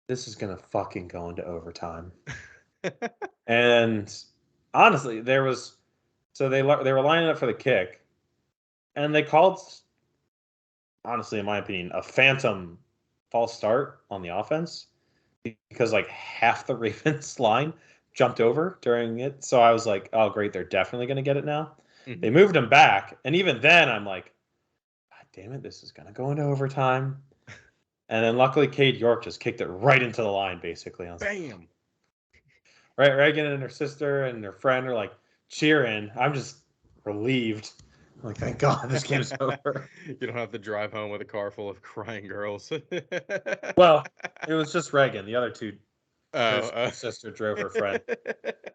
A: this is gonna fucking go into overtime. And honestly, they were lining up for the kick, and they called honestly, in my opinion, a phantom false start on the offense because like half the Ravens line jumped over during it. So I was like, oh, great, they're definitely going to get it now. Mm-hmm. They moved him back. And even then, I'm like, God damn it, this is going to go into overtime. And then luckily, Cade York just kicked it right into the line, basically.
C: Bam!
A: Right, Reagan and her sister and her friend are like cheering. I'm just relieved. I'm like, thank God this game's over.
B: You don't have to drive home with a car full of crying girls.
A: Well, it was just Reagan. The other two, her sister drove her friend.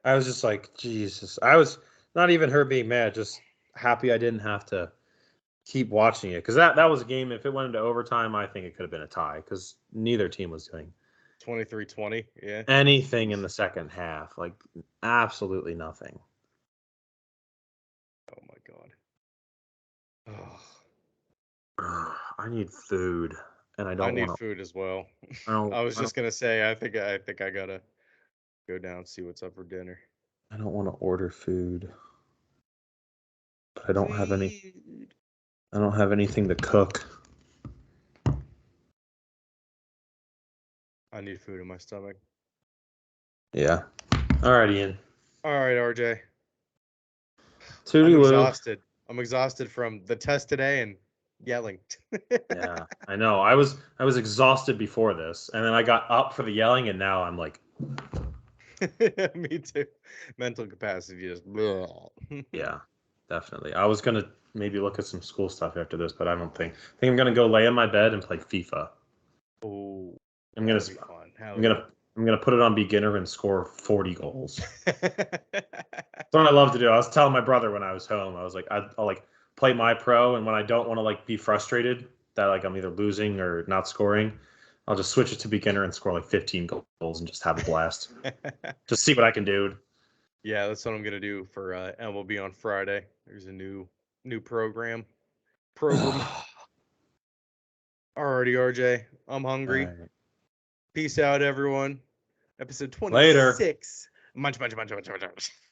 A: I was just like, Jesus. I was not even her being mad, just happy I didn't have to keep watching it. Because that was a game, if it went into overtime, I think it could have been a tie because neither team was doing
B: 23-20, yeah.
A: anything in the second half. Like, absolutely nothing.
B: Oh, my God.
A: Oh. I need food, and I
B: need food as well. I was just gonna say, I think I gotta go down and see what's up for dinner.
A: I don't want to order food, but I don't have any. I don't have anything to cook.
B: I need food in my stomach.
A: Yeah. All right, Ian.
B: All right, RJ.
A: I'm
B: exhausted. I'm exhausted from the test today and yelling.
A: Yeah, I know. I was exhausted before this, and then I got up for the yelling, and now I'm like.
B: Me too. Mental capacity is.
A: Yeah, definitely. I was gonna maybe look at some school stuff after this, but I don't think. I think I'm gonna go lay in my bed and play FIFA.
B: Oh,
A: I'm gonna put it on beginner and score 40 goals. That's what I love to do. I was telling my brother when I was home. I was like, I'll like play my pro, and when I don't want to like be frustrated that like I'm either losing or not scoring, I'll just switch it to beginner and score like 15 goals and just have a blast. Just see what I can do.
B: Yeah, that's what I'm gonna do for MLB on Friday. There's a new program. Alrighty, RJ. I'm hungry. Right. Peace out, everyone. Episode 26.
A: Later.
B: Munch.